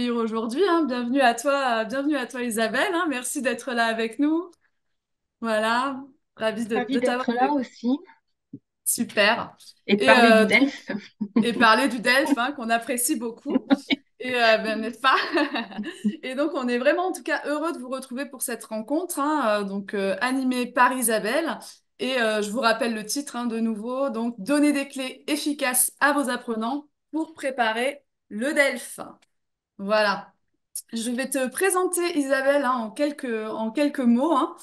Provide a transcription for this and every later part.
t'accueillir aujourd'hui, hein. Bienvenue à toi Isabelle, hein. Merci d'être là avec nous. Voilà, ravie Ravie de t'avoir d'être là avec nous. aussi Super. et de Et parler du donc, DELF. et parler du DELF, hein, qu'on apprécie beaucoup. Et n'est-ce pas? Et donc, on est vraiment en tout cas heureux de vous retrouver pour cette rencontre, hein, animée par Isabelle. Et je vous rappelle le titre, hein, de nouveau, donc donner des clés efficaces à vos apprenants pour préparer le DELF. Voilà. Je vais te présenter Isabelle, hein, en quelques mots, hein.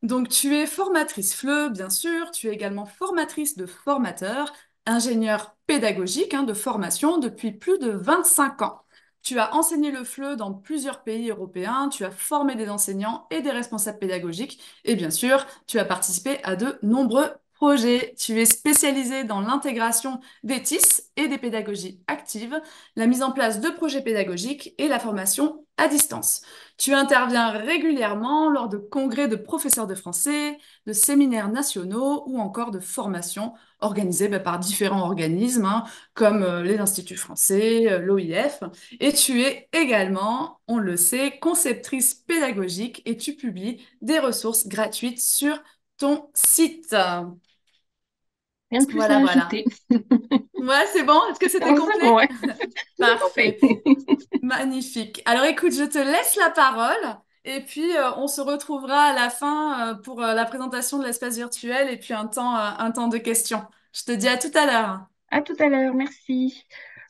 Donc, tu es formatrice FLE, bien sûr. Tu es également formatrice de formateurs, ingénieur pédagogique, hein, de formation depuis plus de 25 ans. Tu as enseigné le FLE dans plusieurs pays européens. Tu as formé des enseignants et des responsables pédagogiques. Et bien sûr, tu as participé à de nombreux projets. Tu es spécialisée dans l'intégration des TIS et des pédagogies actives, la mise en place de projets pédagogiques et la formation à distance. Tu interviens régulièrement lors de congrès de professeurs de français, de séminaires nationaux ou encore de formations organisées par différents organismes, hein, comme les instituts français, l'OIF. Et tu es également, on le sait, conceptrice pédagogique et tu publies des ressources gratuites sur ton site. Rien de plus à Voilà, voilà. ajouter. Ouais, c'est bon? Est-ce que c'était Non, c'est bon, complet? ouais. C'est complet. Parfait. Magnifique. Alors écoute, je te laisse la parole et puis on se retrouvera à la fin pour la présentation de l'espace virtuel et puis un temps de questions. Je te dis à tout à l'heure. À tout à l'heure, merci.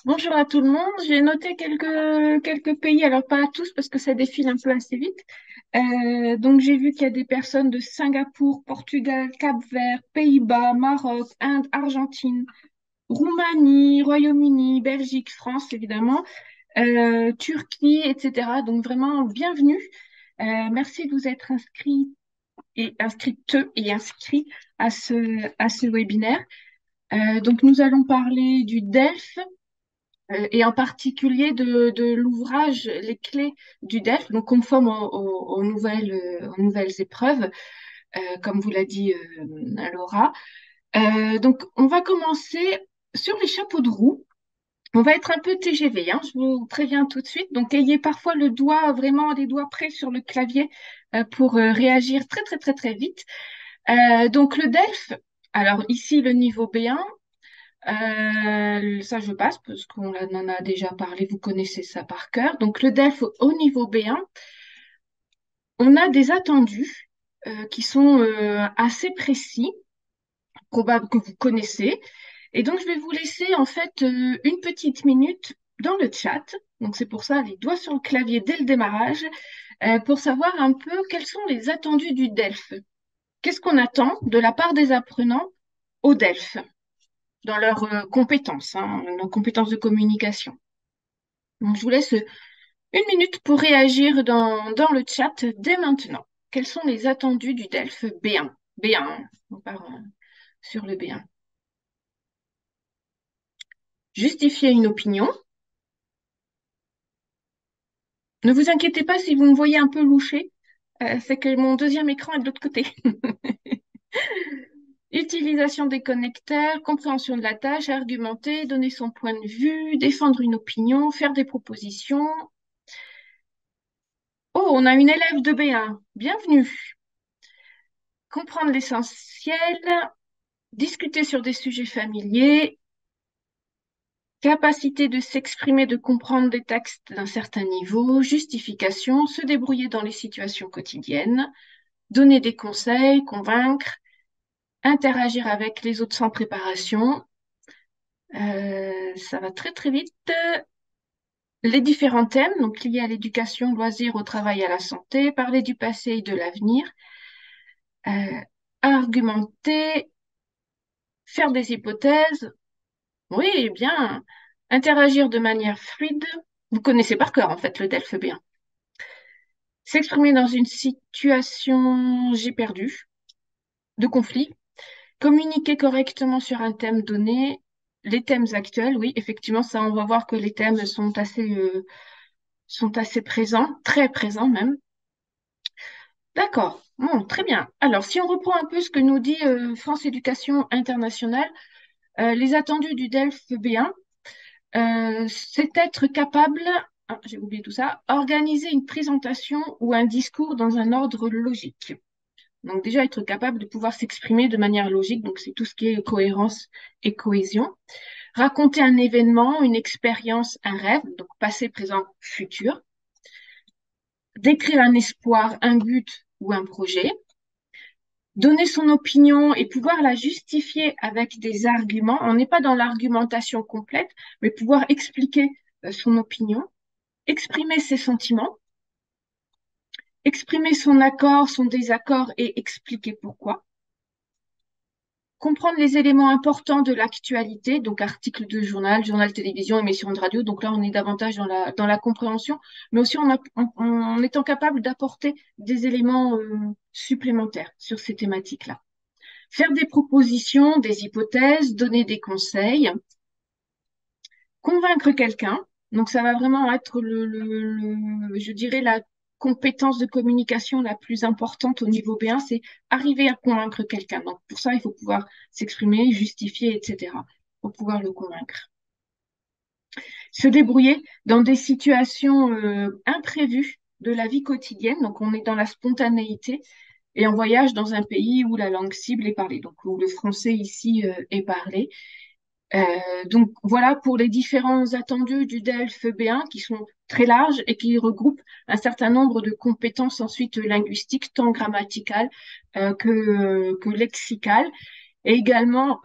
Bonjour à tout le monde. J'ai noté quelques pays, alors pas à tous parce que ça défile un peu assez vite. Donc j'ai vu qu'il y a des personnes de Singapour, Portugal, Cap-Vert, Pays-Bas, Maroc, Inde, Argentine, Roumanie, Royaume-Uni, Belgique, France évidemment, Turquie, etc. Donc vraiment bienvenue. Merci de vous être inscrits et inscrites et inscrits à ce webinaire. Donc nous allons parler du DELF et en particulier de l'ouvrage Les clés du DELF, donc conforme aux nouvelles épreuves, comme vous l'a dit Laura. Donc on va commencer sur les chapeaux de roue. On va être un peu TGV, hein, je vous préviens tout de suite. Donc, ayez parfois le doigt, vraiment les doigts près sur le clavier pour réagir très, très, très, très vite. Donc, le DELF, alors ici, le niveau B1, ça je passe parce qu'on en a déjà parlé, vous connaissez ça par cœur. Donc, le DELF au niveau B1, on a des attendus qui sont assez précis, probables que vous connaissez. Et donc, je vais vous laisser en fait une petite minute dans le chat. Donc, c'est pour ça les doigts sur le clavier dès le démarrage pour savoir un peu quels sont les attendus du DELF. Qu'est-ce qu'on attend de la part des apprenants au DELF dans leurs compétences, hein, leurs compétences de communication. Donc, je vous laisse une minute pour réagir dans le chat dès maintenant. Quels sont les attendus du DELF B1? B1, on part sur le B1. Justifier une opinion. Ne vous inquiétez pas si vous me voyez un peu loucher, c'est que mon deuxième écran est de l'autre côté. Utilisation des connecteurs, compréhension de la tâche, argumenter, donner son point de vue, défendre une opinion, faire des propositions. Oh, on a une élève de B1. Bienvenue. Comprendre l'essentiel, discuter sur des sujets familiers, capacité de s'exprimer, de comprendre des textes d'un certain niveau, justification, se débrouiller dans les situations quotidiennes, donner des conseils, convaincre, interagir avec les autres sans préparation. Ça va très très vite. Les différents thèmes, donc liés à l'éducation, loisirs, au travail, à la santé, parler du passé et de l'avenir, euh, argumenter, faire des hypothèses, oui, bien, interagir de manière fluide. Vous connaissez par cœur en fait le DELF bien. S'exprimer dans une situation j'ai perdu, de conflit, communiquer correctement sur un thème donné, les thèmes actuels, oui, effectivement, ça, on va voir que les thèmes sont assez présents, très présents même. D'accord, bon, très bien. Alors, si on reprend un peu ce que nous dit France Éducation Internationale, les attendus du DELF B1, c'est être capable j'ai oublié tout ça, organiser une présentation ou un discours dans un ordre logique. Donc déjà être capable de pouvoir s'exprimer de manière logique, donc c'est tout ce qui est cohérence et cohésion. Raconter un événement, une expérience, un rêve, donc passé, présent, futur. Décrire un espoir, un but ou un projet. Donner son opinion et pouvoir la justifier avec des arguments. On n'est pas dans l'argumentation complète, mais pouvoir expliquer son opinion, exprimer ses sentiments, exprimer son accord, son désaccord et expliquer pourquoi. Comprendre les éléments importants de l'actualité, donc articles de journal, journal télévision, émission de radio. Donc là, on est davantage dans la compréhension, mais aussi en étant capable d'apporter des éléments supplémentaires sur ces thématiques-là. Faire des propositions, des hypothèses, donner des conseils, convaincre quelqu'un. Donc ça va vraiment être je dirais, la compétence de communication la plus importante au niveau B1, c'est arriver à convaincre quelqu'un. Donc pour ça, il faut pouvoir s'exprimer, justifier, etc. pour pouvoir le convaincre. Se débrouiller dans des situations imprévues de la vie quotidienne. Donc on est dans la spontanéité et on voyage dans un pays où la langue cible est parlée, donc où le français ici est parlé. Euh, donc voilà pour les différents attendus du DELF B1 qui sont très larges et qui regroupent un certain nombre de compétences ensuite linguistiques, tant grammaticales que lexicales, et également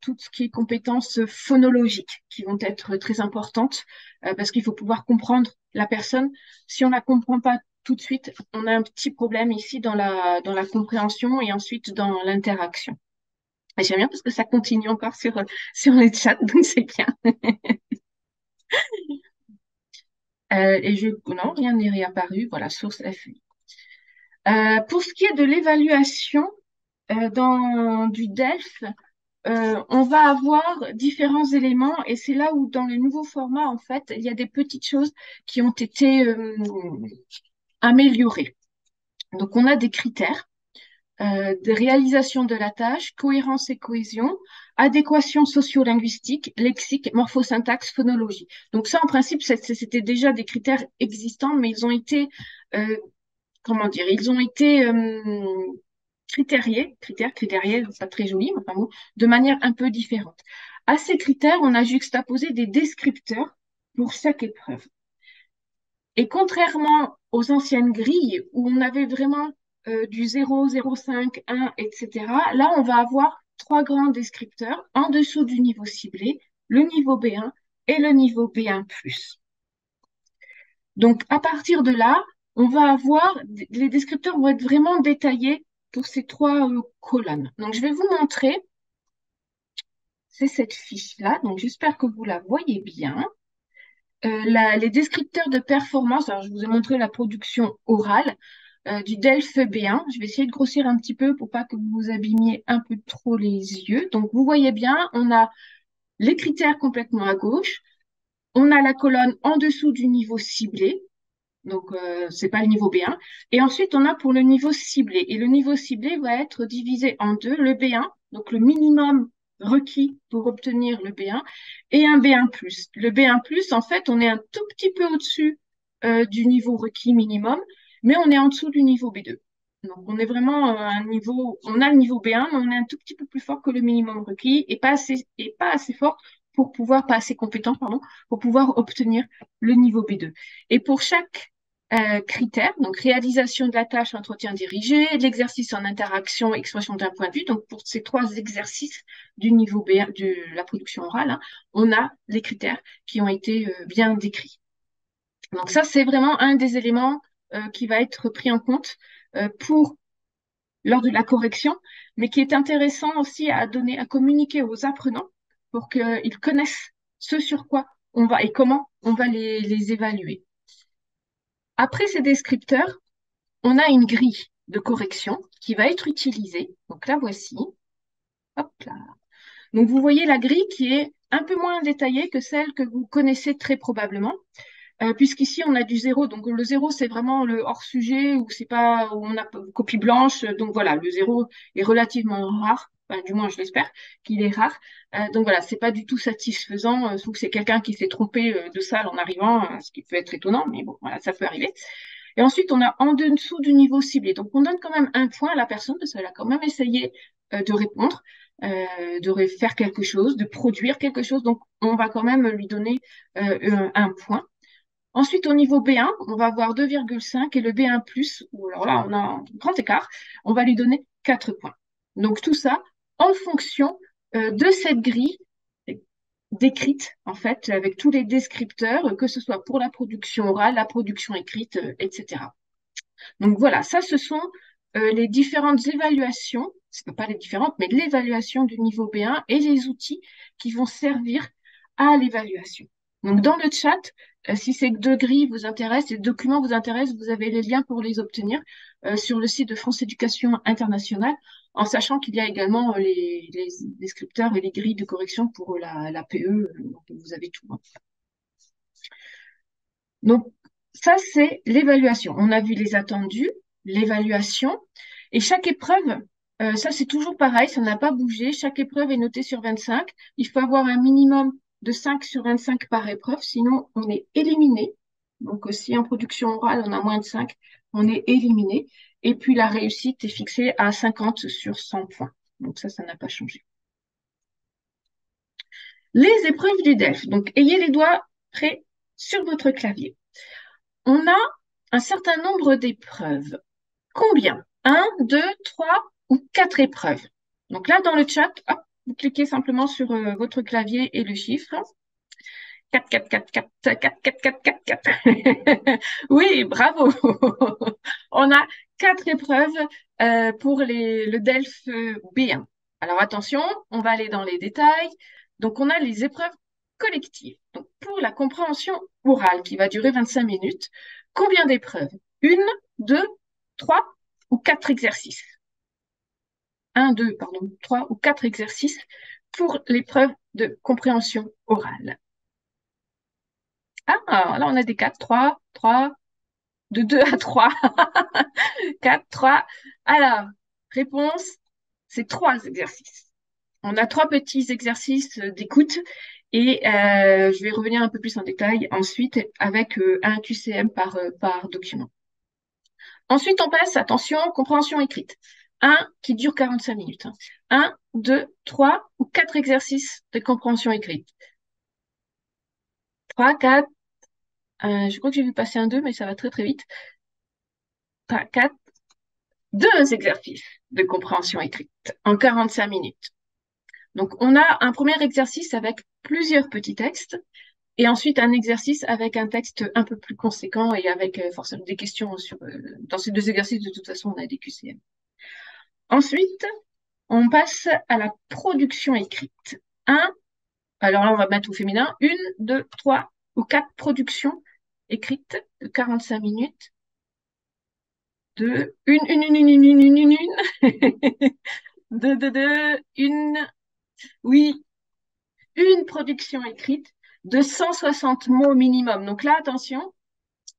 tout ce qui est compétences phonologiques qui vont être très importantes parce qu'il faut pouvoir comprendre la personne. Si on ne la comprend pas tout de suite, on a un petit problème ici dans la compréhension et ensuite dans l'interaction. Et j'aime bien parce que ça continue encore sur les chats, donc c'est bien. Non, rien n'est réapparu. Voilà, source FI. Pour ce qui est de l'évaluation du DELF, on va avoir différents éléments et c'est là où dans le nouveau format, en fait, il y a des petites choses qui ont été améliorées. Donc, on a des critères de réalisation de la tâche, cohérence et cohésion, adéquation socio-linguistique, lexique, morphosyntaxe, phonologie. Donc ça, en principe, c'était déjà des critères existants, mais ils ont été, comment dire, ils ont été critériés, c'est pas très joli, mais enfin bon, de manière un peu différente. À ces critères, on a juxtaposé des descripteurs pour chaque épreuve. Et contrairement aux anciennes grilles où on avait vraiment du 0, 0,5, 1, etc., là, on va avoir trois grands descripteurs en dessous du niveau ciblé, le niveau B1 et le niveau B1+. Donc, à partir de là, on va avoir, les descripteurs vont être vraiment détaillés pour ces trois colonnes. Donc, je vais vous montrer, c'est cette fiche-là. Donc, j'espère que vous la voyez bien. Les descripteurs de performance, alors je vous ai montré la production orale du DELF B1. Je vais essayer de grossir un petit peu pour pas que vous vous abîmiez un peu trop les yeux. Donc, vous voyez bien, on a les critères complètement à gauche. On a la colonne en dessous du niveau ciblé. Donc, c'est pas le niveau B1. Et ensuite, on a pour le niveau ciblé. Et le niveau ciblé va être divisé en deux. Le B1, donc le minimum requis pour obtenir le B1, et un B1+. Le B1+, en fait, on est un tout petit peu au-dessus du niveau requis minimum, mais on est en dessous du niveau B2. Donc, on est vraiment à un niveau, on a le niveau B1, mais on est un tout petit peu plus fort que le minimum requis et pas assez fort pour pouvoir, pas assez compétent, pardon, pour pouvoir obtenir le niveau B2. Et pour chaque critères, donc réalisation de la tâche, entretien dirigé, l'exercice en interaction, expression d'un point de vue. Donc pour ces trois exercices du niveau B1, de la production orale, hein, on a les critères qui ont été bien décrits. Donc ça, c'est vraiment un des éléments qui va être pris en compte lors de la correction, mais qui est intéressant aussi à donner, à communiquer aux apprenants pour qu'ils connaissent ce sur quoi on va et comment on va les évaluer. Après ces descripteurs, on a une grille de correction qui va être utilisée. Donc la voici. Hop là. Donc vous voyez la grille qui est un peu moins détaillée que celle que vous connaissez très probablement, puisqu'ici on a du zéro. Donc le zéro c'est vraiment le hors sujet où c'est pas où on a copie blanche. Donc voilà, le zéro est relativement rare Enfin, du moins je l'espère, qu'il est rare. Donc voilà, c'est pas du tout satisfaisant, sauf que c'est quelqu'un qui s'est trompé de salle en arrivant, ce qui peut être étonnant, mais bon, voilà, ça peut arriver. Et ensuite, on a en dessous du niveau ciblé. Donc on donne quand même un point à la personne parce qu'elle a quand même essayé de répondre, faire quelque chose, de produire quelque chose. Donc on va quand même lui donner un point. Ensuite, au niveau B1, on va avoir 2,5 et le B1+, ou alors là, on a un grand écart, on va lui donner 4 points. Donc tout ça en fonction de cette grille décrite, en fait, avec tous les descripteurs, que ce soit pour la production orale, la production écrite, etc. Donc voilà, ça, ce sont les différentes évaluations, c'est pas les différentes, mais l'évaluation du niveau B1 et les outils qui vont servir à l'évaluation. Donc dans le chat, si ces deux grilles vous intéressent, les documents vous intéressent, vous avez les liens pour les obtenir sur le site de France Éducation Internationale, en sachant qu'il y a également les descripteurs et les grilles de correction pour la PE, donc vous avez tout, hein. Donc, ça, c'est l'évaluation. On a vu les attendus, l'évaluation, et chaque épreuve, ça, c'est toujours pareil, ça n'a pas bougé. Chaque épreuve est notée sur 25. Il faut avoir un minimum de 5 sur 25 par épreuve, sinon on est éliminé. Donc, si en production orale, on a moins de 5, on est éliminé. Et puis, la réussite est fixée à 50 sur 100 points. Donc, ça n'a pas changé. Les épreuves du DELF. Donc, ayez les doigts prêts sur votre clavier. On a un certain nombre d'épreuves. Combien? Un, deux, trois ou quatre épreuves. Donc là, dans le chat, hop, vous cliquez simplement sur votre clavier et le chiffre. 4, 4, 4, 4, 4, 4, 4, 4, 4. Oui, bravo. On a quatre épreuves pour le DELF B1. Alors attention, on va aller dans les détails. Donc on a les épreuves collectives. Donc pour la compréhension orale qui va durer 25 minutes, combien d'épreuves? Une, deux, trois ou quatre exercices? Un, deux, pardon, trois ou quatre exercices pour l'épreuve de compréhension orale. Ah, là, on a des 4, 3, 3, de 2 à 3, 4, 3. Alors, réponse, c'est trois exercices. On a trois petits exercices d'écoute et je vais revenir un peu plus en détail ensuite avec un QCM par document. Ensuite, on passe, attention, compréhension écrite. Un qui dure 45 minutes. Un, deux, trois ou quatre exercices de compréhension écrite. Trois, quatre, je crois que j'ai vu passer un 2, mais ça va très très vite. 3, 4, deux exercices de compréhension écrite en 45 minutes. Donc, on a un premier exercice avec plusieurs petits textes et ensuite un exercice avec un texte un peu plus conséquent et avec forcément des questions sur... dans ces deux exercices, de toute façon, on a des QCM. Ensuite, on passe à la production écrite. Alors là, on va mettre au féminin, une, deux, trois ou quatre productions écrites de 45 minutes. Une. Deux, oui, une production écrite de 160 mots minimum. Donc là, attention,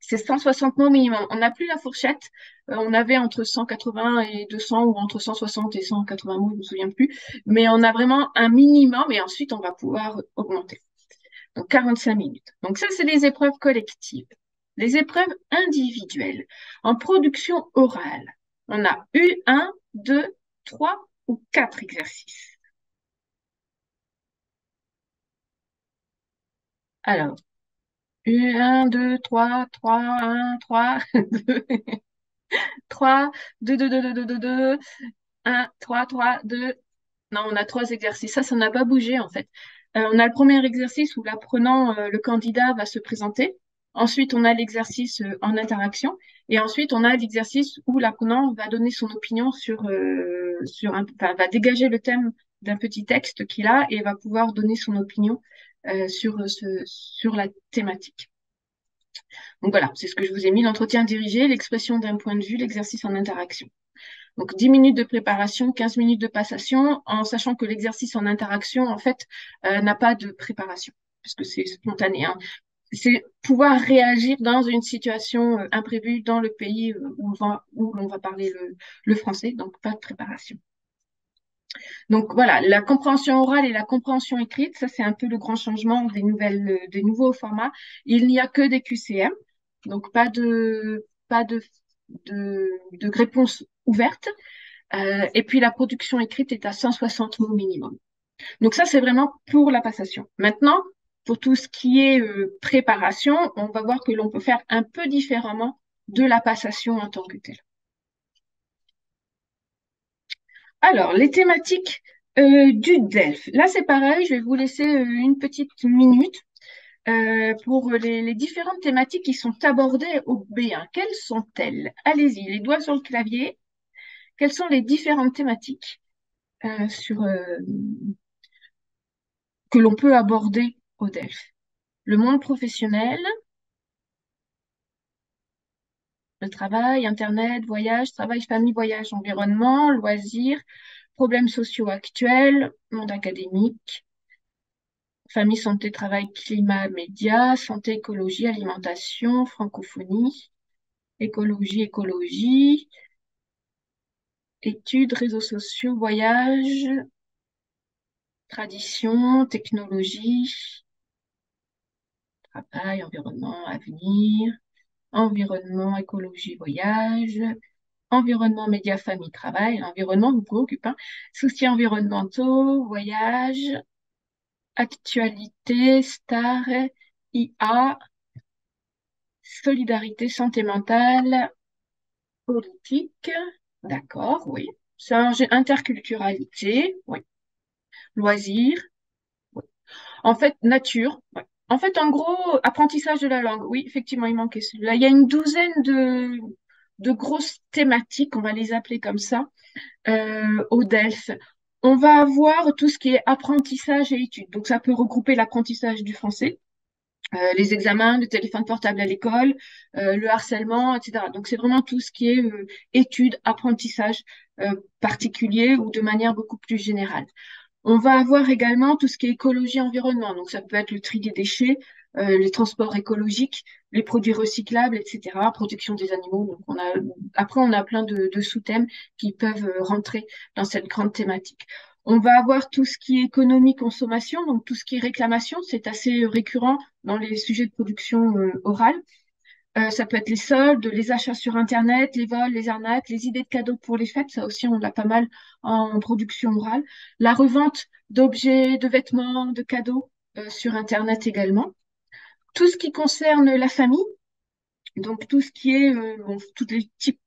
c'est 160 mots minimum. On n'a plus la fourchette. On avait entre 180 et 200 ou entre 160 et 180 mots, je ne me souviens plus. Mais on a vraiment un minimum et ensuite, on va pouvoir augmenter. Donc 45 minutes. Donc ça, c'est les épreuves collectives. Les épreuves individuelles. En production orale, on a eu 1, 2, 3 ou 4 exercices. Alors, 1, 2, 3, 3, 1, 3, 2, 3, 2, 2, 2, 2, 2, 2, 2, 1, 3, 3, 2. Non, on a trois exercices. Ça n'a pas bougé en fait. On a le premier exercice où l'apprenant, le candidat va se présenter. Ensuite, on a l'exercice en interaction. Et ensuite, on a l'exercice où l'apprenant va donner son opinion enfin, va dégager le thème d'un petit texte qu'il a et va pouvoir donner son opinion sur la thématique. Donc voilà, c'est ce que je vous ai mis, l'entretien dirigé, l'expression d'un point de vue, l'exercice en interaction. Donc 10 minutes de préparation, 15 minutes de passation, en sachant que l'exercice en interaction, en fait, n'a pas de préparation, puisque c'est spontané, hein. C'est pouvoir réagir dans une situation imprévue dans le pays où l'on va parler le français, donc pas de préparation. Donc voilà, la compréhension orale et la compréhension écrite, ça c'est un peu le grand changement des nouveaux formats. Il n'y a que des QCM, donc pas de réponse ouverte. Et puis la production écrite est à 160 mots minimum. Donc ça c'est vraiment pour la passation. Maintenant, pour tout ce qui est préparation, on va voir que l'on peut faire un peu différemment de la passation en tant que telle. Alors, les thématiques du DELF. Là, c'est pareil, je vais vous laisser une petite minute pour les différentes thématiques qui sont abordées au B1. Quelles sont-elles? Allez-y, les doigts sur le clavier. Quelles sont les différentes thématiques que l'on peut aborder au DELF? Le monde professionnel, le travail, Internet, voyage, travail, famille, voyage, environnement, loisirs, problèmes sociaux actuels, monde académique, famille, santé, travail, climat, médias, santé, écologie, alimentation, francophonie, écologie, études, réseaux sociaux, voyage, tradition, technologie, travail, environnement, avenir, environnement, écologie, voyage, environnement, médias, famille, travail. L'environnement vous préoccupe, hein. Soucis environnementaux, voyage, actualité, star, IA, solidarité, santé mentale, politique. D'accord, oui. Ça, j'ai interculturalité, oui. Loisirs, oui. En fait, nature, oui. En fait, en gros, apprentissage de la langue. Oui, effectivement, il manquait celui-là. Il y a une douzaine de grosses thématiques, on va les appeler comme ça, au DELF. On va avoir tout ce qui est apprentissage et études. Donc, ça peut regrouper l'apprentissage du français, les examens, le téléphone portable à l'école, le harcèlement, etc. Donc, c'est vraiment tout ce qui est études, apprentissage particulier ou de manière beaucoup plus générale. On va avoir également tout ce qui est écologie environnement. Donc, ça peut être le tri des déchets, les transports écologiques, les produits recyclables, etc., protection des animaux. Donc, après, on a plein de sous-thèmes qui peuvent rentrer dans cette grande thématique. On va avoir tout ce qui est économie, consommation, donc tout ce qui est réclamation, c'est assez récurrent dans les sujets de production orale. Ça peut être les soldes, les achats sur Internet, les vols, les arnaques, les idées de cadeaux pour les fêtes. Ça aussi, on l'a pas mal en production orale. La revente d'objets, de vêtements, de cadeaux sur Internet également. Tout ce qui concerne la famille, donc tout ce qui est, bon, tous les types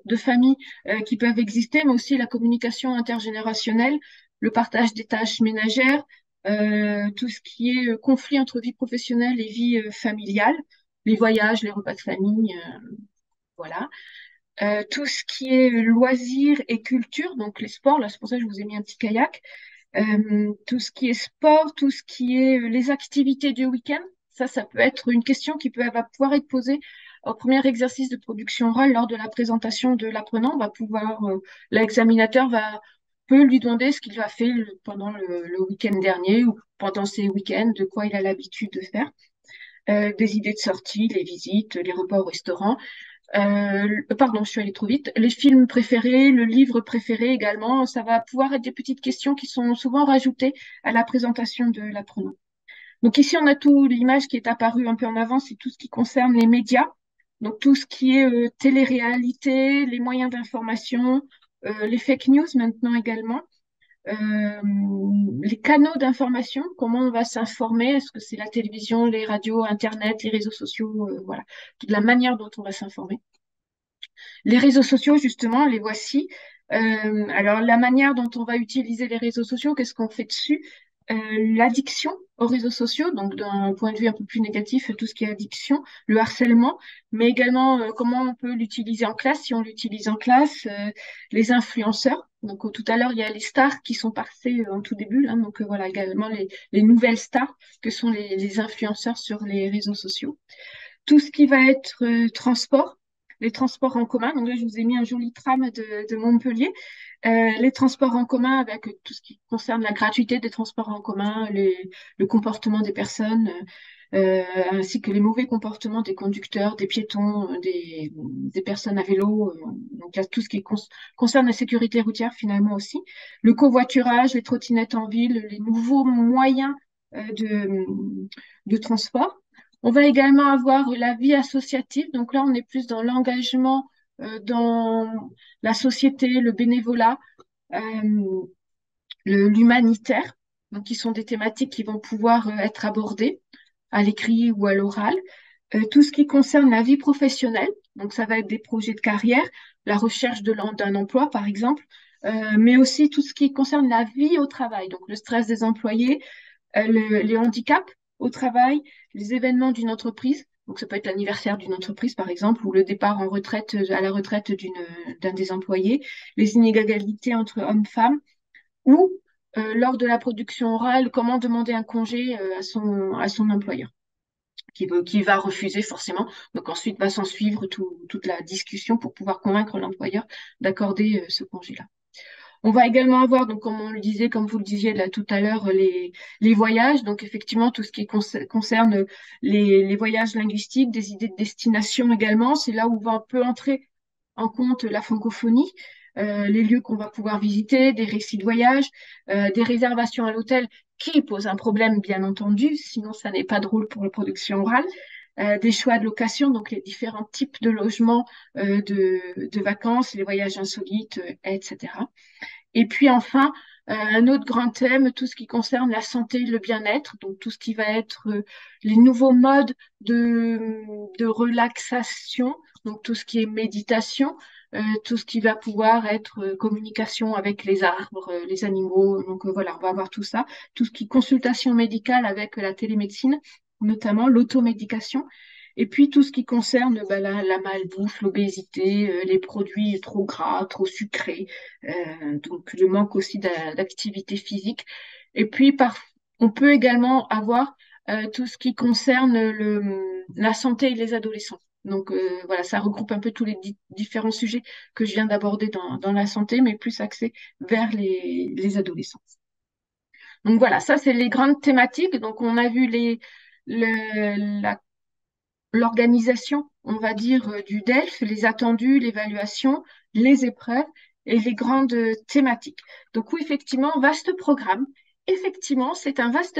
de familles qui peuvent exister, mais aussi la communication intergénérationnelle, le partage des tâches ménagères, tout ce qui est conflit entre vie professionnelle et vie familiale, les voyages, les repas de famille, voilà. Tout ce qui est loisirs et culture, donc les sports, là c'est pour ça que je vous ai mis un petit kayak. Tout ce qui est sport, tout ce qui est les activités du week-end, ça peut être une question qui va pouvoir être posée au premier exercice de production orale lors de la présentation de l'apprenant. L'examinateur peut lui demander ce qu'il a fait pendant le week-end dernier ou pendant ses week-ends, de quoi il a l'habitude de faire. Des idées de sortie, les visites, les repas au restaurant. Pardon, je suis allée trop vite. Les films préférés, le livre préféré également, ça va pouvoir être des petites questions qui sont souvent rajoutées à la présentation de l'apprenant. Donc ici, on a tout l'image qui est apparue un peu en avant, c'est tout ce qui concerne les médias. Donc tout ce qui est télé-réalité, les moyens d'information, les fake news maintenant également. Les canaux d'information, comment on va s'informer, est-ce que c'est la télévision, les radios, Internet, les réseaux sociaux, voilà, toute la manière dont on va s'informer. Les réseaux sociaux, justement, les voici. Alors, la manière dont on va utiliser les réseaux sociaux, qu'est-ce qu'on fait dessus? L'addiction aux réseaux sociaux, donc d'un point de vue un peu plus négatif, tout ce qui est addiction, le harcèlement, mais également comment on peut l'utiliser en classe, si on l'utilise en classe, les influenceurs. Donc tout à l'heure, il y a les stars qui sont passées en tout début, là, donc voilà également les nouvelles stars que sont les influenceurs sur les réseaux sociaux. Tout ce qui va être transport, les transports en commun. Donc là, je vous ai mis un joli tram de Montpellier. Les transports en commun avec tout ce qui concerne la gratuité des transports en commun, le comportement des personnes, ainsi que les mauvais comportements des conducteurs, des piétons, des personnes à vélo. Donc, il y a tout ce qui concerne la sécurité routière finalement aussi. Le covoiturage, les trottinettes en ville, les nouveaux moyens de transport. On va également avoir la vie associative. Donc là, on est plus dans l'engagement dans la société, le bénévolat, euh, l'humanitaire. Donc, qui sont des thématiques qui vont pouvoir être abordées à l'écrit ou à l'oral. Tout ce qui concerne la vie professionnelle, donc ça va être des projets de carrière, la recherche d'un emploi par exemple, mais aussi tout ce qui concerne la vie au travail, donc le stress des employés, les handicaps au travail, les événements d'une entreprise. Donc, ça peut être l'anniversaire d'une entreprise, par exemple, ou le départ en retraite, à la retraite d'un des employés, les inégalités entre hommes-femmes, ou lors de la production orale, comment demander un congé à son employeur, qui va refuser forcément. Donc, ensuite va s'en suivre toute la discussion pour pouvoir convaincre l'employeur d'accorder ce congé-là. On va également avoir, donc, comme on le disait, comme vous le disiez là tout à l'heure, les voyages. Donc, effectivement, tout ce qui concerne les voyages linguistiques, des idées de destination également. C'est là où va un peu entrer en compte la francophonie, les lieux qu'on va pouvoir visiter, des récits de voyage, des réservations à l'hôtel qui posent un problème, bien entendu, sinon ça n'est pas drôle pour la production orale. Des choix de location, donc les différents types de logements, de vacances, les voyages insolites, etc. Et puis enfin, un autre grand thème, tout ce qui concerne la santé et le bien-être, donc tout ce qui va être les nouveaux modes de relaxation, donc tout ce qui est méditation, tout ce qui va pouvoir être communication avec les arbres, les animaux. Donc voilà, on va avoir tout ça, tout ce qui est consultation médicale avec la télémédecine, notamment l'automédication. Et puis tout ce qui concerne la malbouffe, l'obésité, les produits trop gras, trop sucrés, donc le manque aussi d'activité physique. Et puis on peut également avoir tout ce qui concerne la santé et les adolescents. Donc voilà, ça regroupe un peu tous les différents sujets que je viens d'aborder dans la santé, mais plus axés vers les adolescents. Donc voilà, ça c'est les grandes thématiques. Donc on a vu la l'organisation, on va dire, du DELF, les attendus, l'évaluation, les épreuves et les grandes thématiques. Donc oui, effectivement, vaste programme. Effectivement, c'est un vaste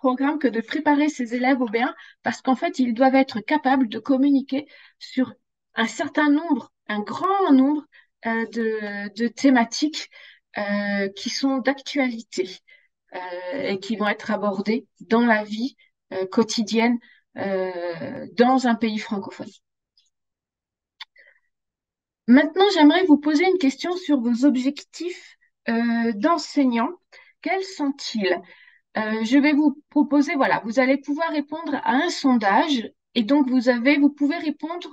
programme que de préparer ces élèves au B1 parce qu'en fait, ils doivent être capables de communiquer sur un certain nombre, un grand nombre de thématiques qui sont d'actualité et qui vont être abordées dans la vie quotidienne dans un pays francophone. Maintenant, j'aimerais vous poser une question sur vos objectifs d'enseignant. Quels sont-ils? Je vais vous proposer, voilà, vous allez pouvoir répondre à un sondage et donc vous pouvez répondre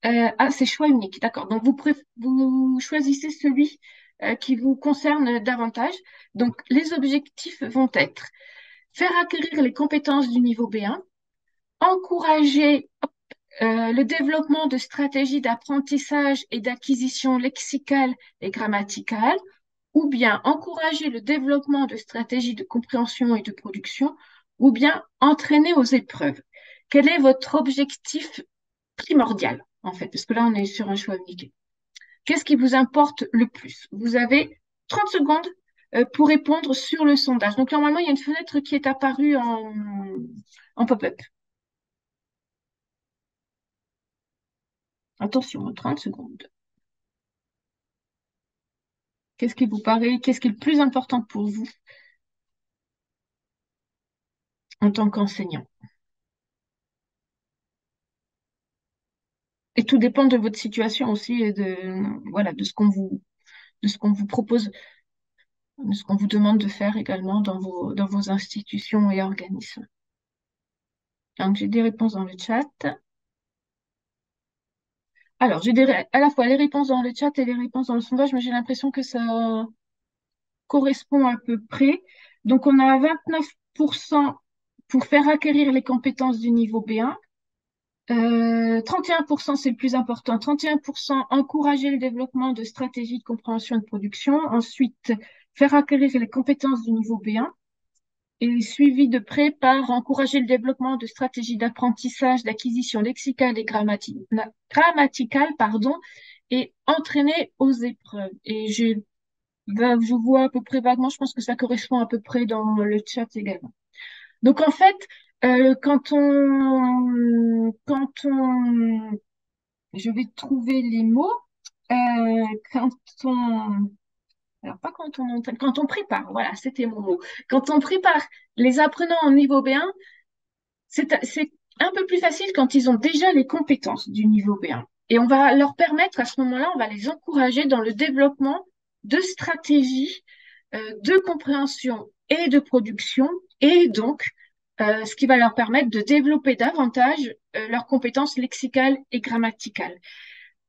à ces choix uniques. D'accord. Donc vous choisissez celui qui vous concerne davantage. Donc les objectifs vont être faire acquérir les compétences du niveau B1, encourager le développement de stratégies d'apprentissage et d'acquisition lexicale et grammaticale, ou bien encourager le développement de stratégies de compréhension et de production, ou bien entraîner aux épreuves. Quel est votre objectif primordial, en fait? Parce que là, on est sur un choix unique. Qu'est-ce qui vous importe le plus? Vous avez 30 secondes pour répondre sur le sondage. Donc, normalement, il y a une fenêtre qui est apparue en pop-up. Attention, 30 secondes. Qu'est-ce qui vous paraît, qu'est-ce qui est le plus important pour vous en tant qu'enseignant? Et tout dépend de votre situation aussi et voilà, de ce qu'on vous propose, de ce qu'on vous demande de faire également dans vos institutions et organismes. Donc, j'ai des réponses dans le chat. Alors, à la fois les réponses dans le chat et les réponses dans le sondage, mais j'ai l'impression que ça correspond à peu près. Donc, on a 29% pour faire acquérir les compétences du niveau B1. 31%, c'est le plus important. 31% encourager le développement de stratégies de compréhension et de production. Ensuite, faire acquérir les compétences du niveau B1. est suivi de près par encourager le développement de stratégies d'apprentissage, d'acquisition lexicale et grammaticale, pardon, et entraîner aux épreuves. Et je vois à peu près vaguement, je pense que ça correspond à peu près dans le chat également. Donc en fait, je vais trouver les mots, quand on, alors pas quand on entraîne, quand on prépare, voilà, c'était mon mot. Quand on prépare les apprenants en niveau B1, c'est un peu plus facile quand ils ont déjà les compétences du niveau B1. Et on va leur permettre, à ce moment-là, on va les encourager dans le développement de stratégies de compréhension et de production, et donc ce qui va leur permettre de développer davantage leurs compétences lexicales et grammaticales.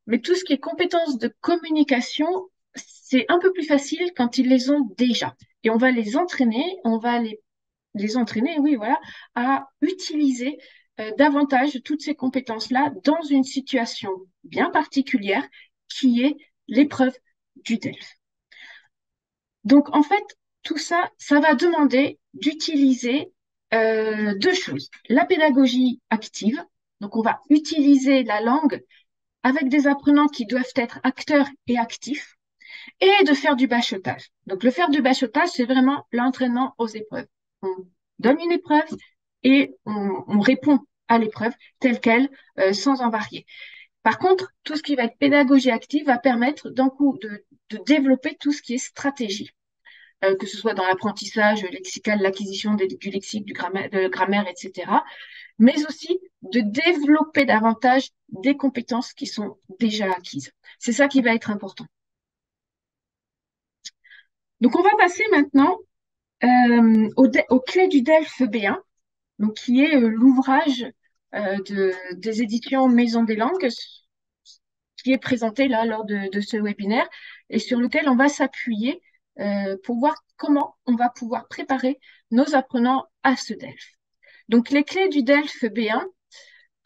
Mais tout ce qui est compétences de communication, c'est un peu plus facile quand ils les ont déjà. Et on va les entraîner, les entraîner, oui, voilà, à utiliser davantage toutes ces compétences-là dans une situation bien particulière qui est l'épreuve du DELF. Donc, en fait, tout ça, ça va demander d'utiliser deux choses. La pédagogie active, donc on va utiliser la langue avec des apprenants qui doivent être acteurs et actifs, et de faire du bachotage. Donc, le faire du bachotage, c'est vraiment l'entraînement aux épreuves. On donne une épreuve et on répond à l'épreuve telle qu'elle, sans en varier. Par contre, tout ce qui va être pédagogie active va permettre d'un coup de développer tout ce qui est stratégie, que ce soit dans l'apprentissage lexical, l'acquisition du lexique, de grammaire, etc., mais aussi de développer davantage des compétences qui sont déjà acquises. C'est ça qui va être important. Donc, on va passer maintenant aux clés du DELF B1, donc, qui est l'ouvrage des éditions Maison des langues, qui est présenté là lors de ce webinaire et sur lequel on va s'appuyer pour voir comment on va pouvoir préparer nos apprenants à ce DELF. Donc, les clés du DELF B1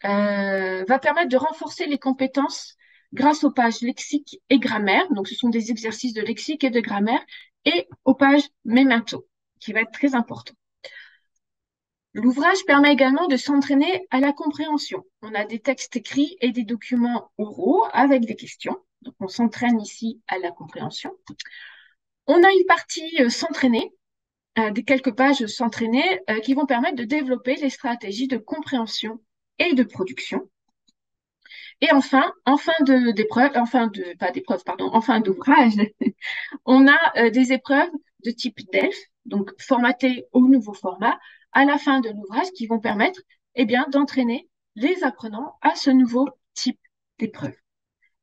va permettre de renforcer les compétences grâce aux pages lexique et grammaire. Donc, ce sont des exercices de lexique et de grammaire et aux pages Memento, qui va être très important. L'ouvrage permet également de s'entraîner à la compréhension. On a des textes écrits et des documents oraux avec des questions. Donc, on s'entraîne ici à la compréhension. On a une partie s'entraîner, des quelques pages s'entraîner qui vont permettre de développer les stratégies de compréhension et de production. Et enfin, en fin d'ouvrage, on a des épreuves de type DELF, donc formatées au nouveau format, à la fin de l'ouvrage, qui vont permettre, eh bien, d'entraîner les apprenants à ce nouveau type d'épreuve.